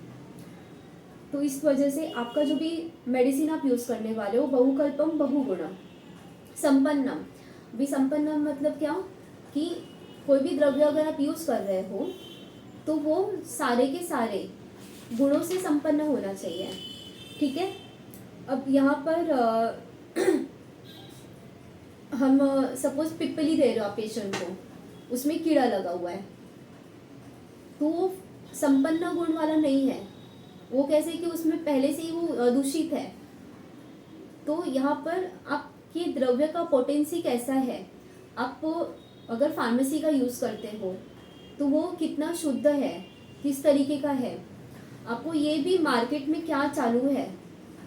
तो इस वजह से आपका जो भी मेडिसिन आप यूज़ करने वाले हो बहुकल्पम बहुगुणम संपन्नम। भी संपन्नम मतलब क्या कि कोई भी द्रव्य अगर आप यूज़ कर रहे हो तो वो सारे के सारे गुणों से संपन्न होना चाहिए। ठीक है, अब यहाँ पर हम सपोज पिप्पली दे रहे हो आप पेशेंट को, उसमें कीड़ा लगा हुआ है तो वो संपन्न गुण वाला नहीं है। वो कैसे कि उसमें पहले से ही वो दूषित है। तो यहाँ पर आपके द्रव्य का पोटेंसी कैसा है, आप अगर फार्मेसी का यूज़ करते हो तो वो कितना शुद्ध है, किस तरीके का है, आपको ये भी मार्केट में क्या चालू है,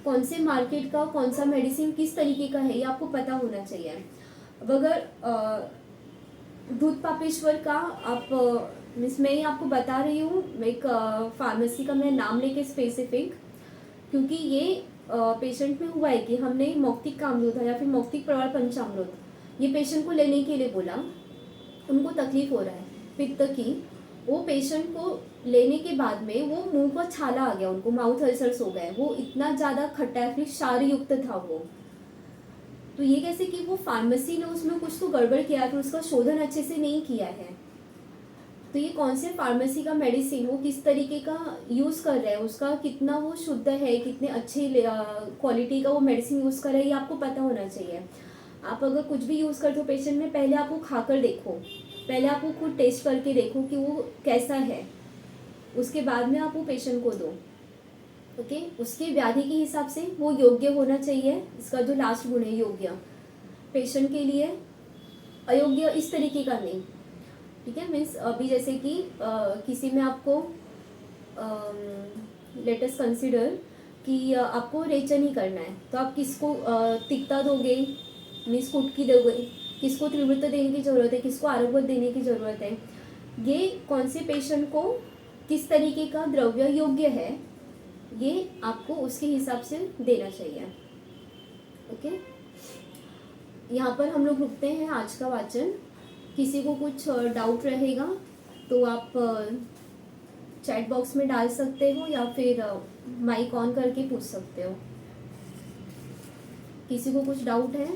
कौन से मार्केट का कौन सा मेडिसिन किस तरीके का है, ये आपको पता होना चाहिए। अब अगर दूध पापेश्वर का आप मिस मैं ही आपको बता रही हूँ, एक फार्मेसी का मैं नाम लेके स्पेसिफिक, क्योंकि ये पेशेंट में हुआ है कि हमने मौक्तिक कामरूध या फिर मौक्तिक प्रवाल पंचामृत ये पेशेंट को लेने के लिए बोला, उनको तकलीफ हो रहा है पित्त की। वो पेशेंट को लेने के बाद में वो मुंह पर छाला आ गया, उनको माउथ अल्सर्स हो गए, वो इतना ज़्यादा खट्टा है, फिर क्षार युक्त था वो। तो ये कैसे कि वो फार्मेसी ने उसमें कुछ तो गड़बड़ किया, फिर उसका शोधन अच्छे से नहीं किया है। तो ये कौन से फार्मेसी का मेडिसिन वो किस तरीके का यूज़ कर रहा है, उसका कितना वो शुद्ध है, कितने अच्छे क्वालिटी का वो मेडिसिन यूज़ कर रहा है, ये आपको पता होना चाहिए। आप अगर कुछ भी यूज़ करते हो पेशेंट में, पहले आप वो खाकर देखो, पहले आप वो खुद टेस्ट करके देखो कि वो कैसा है, उसके बाद में आप वो पेशेंट को दो। ओके, उसके व्याधि के हिसाब से वो योग्य होना चाहिए। इसका जो लास्ट गुण है योग्य, पेशेंट के लिए अयोग्य इस तरीके का नहीं। ठीक है, मीन्स अभी जैसे कि किसी में आपको लेटेस्ट कंसिडर कि आपको रेचन ही करना है तो आप किसको तिक्ता दोगे, मीन्स कुटकी दोगे, किसको त्रिवृत्त देने की ज़रूरत है, किसको आरोग्य देने की ज़रूरत है। ये कौन से पेशेंट को किस तरीके का द्रव्य योग्य है ये आपको उसके हिसाब से देना चाहिए। ओके, यहाँ पर हम लोग रुकते हैं आज का वाचन। किसी को कुछ डाउट रहेगा तो आप चैट बॉक्स में डाल सकते हो या फिर माइक ऑन करके पूछ सकते हो। किसी को कुछ डाउट है?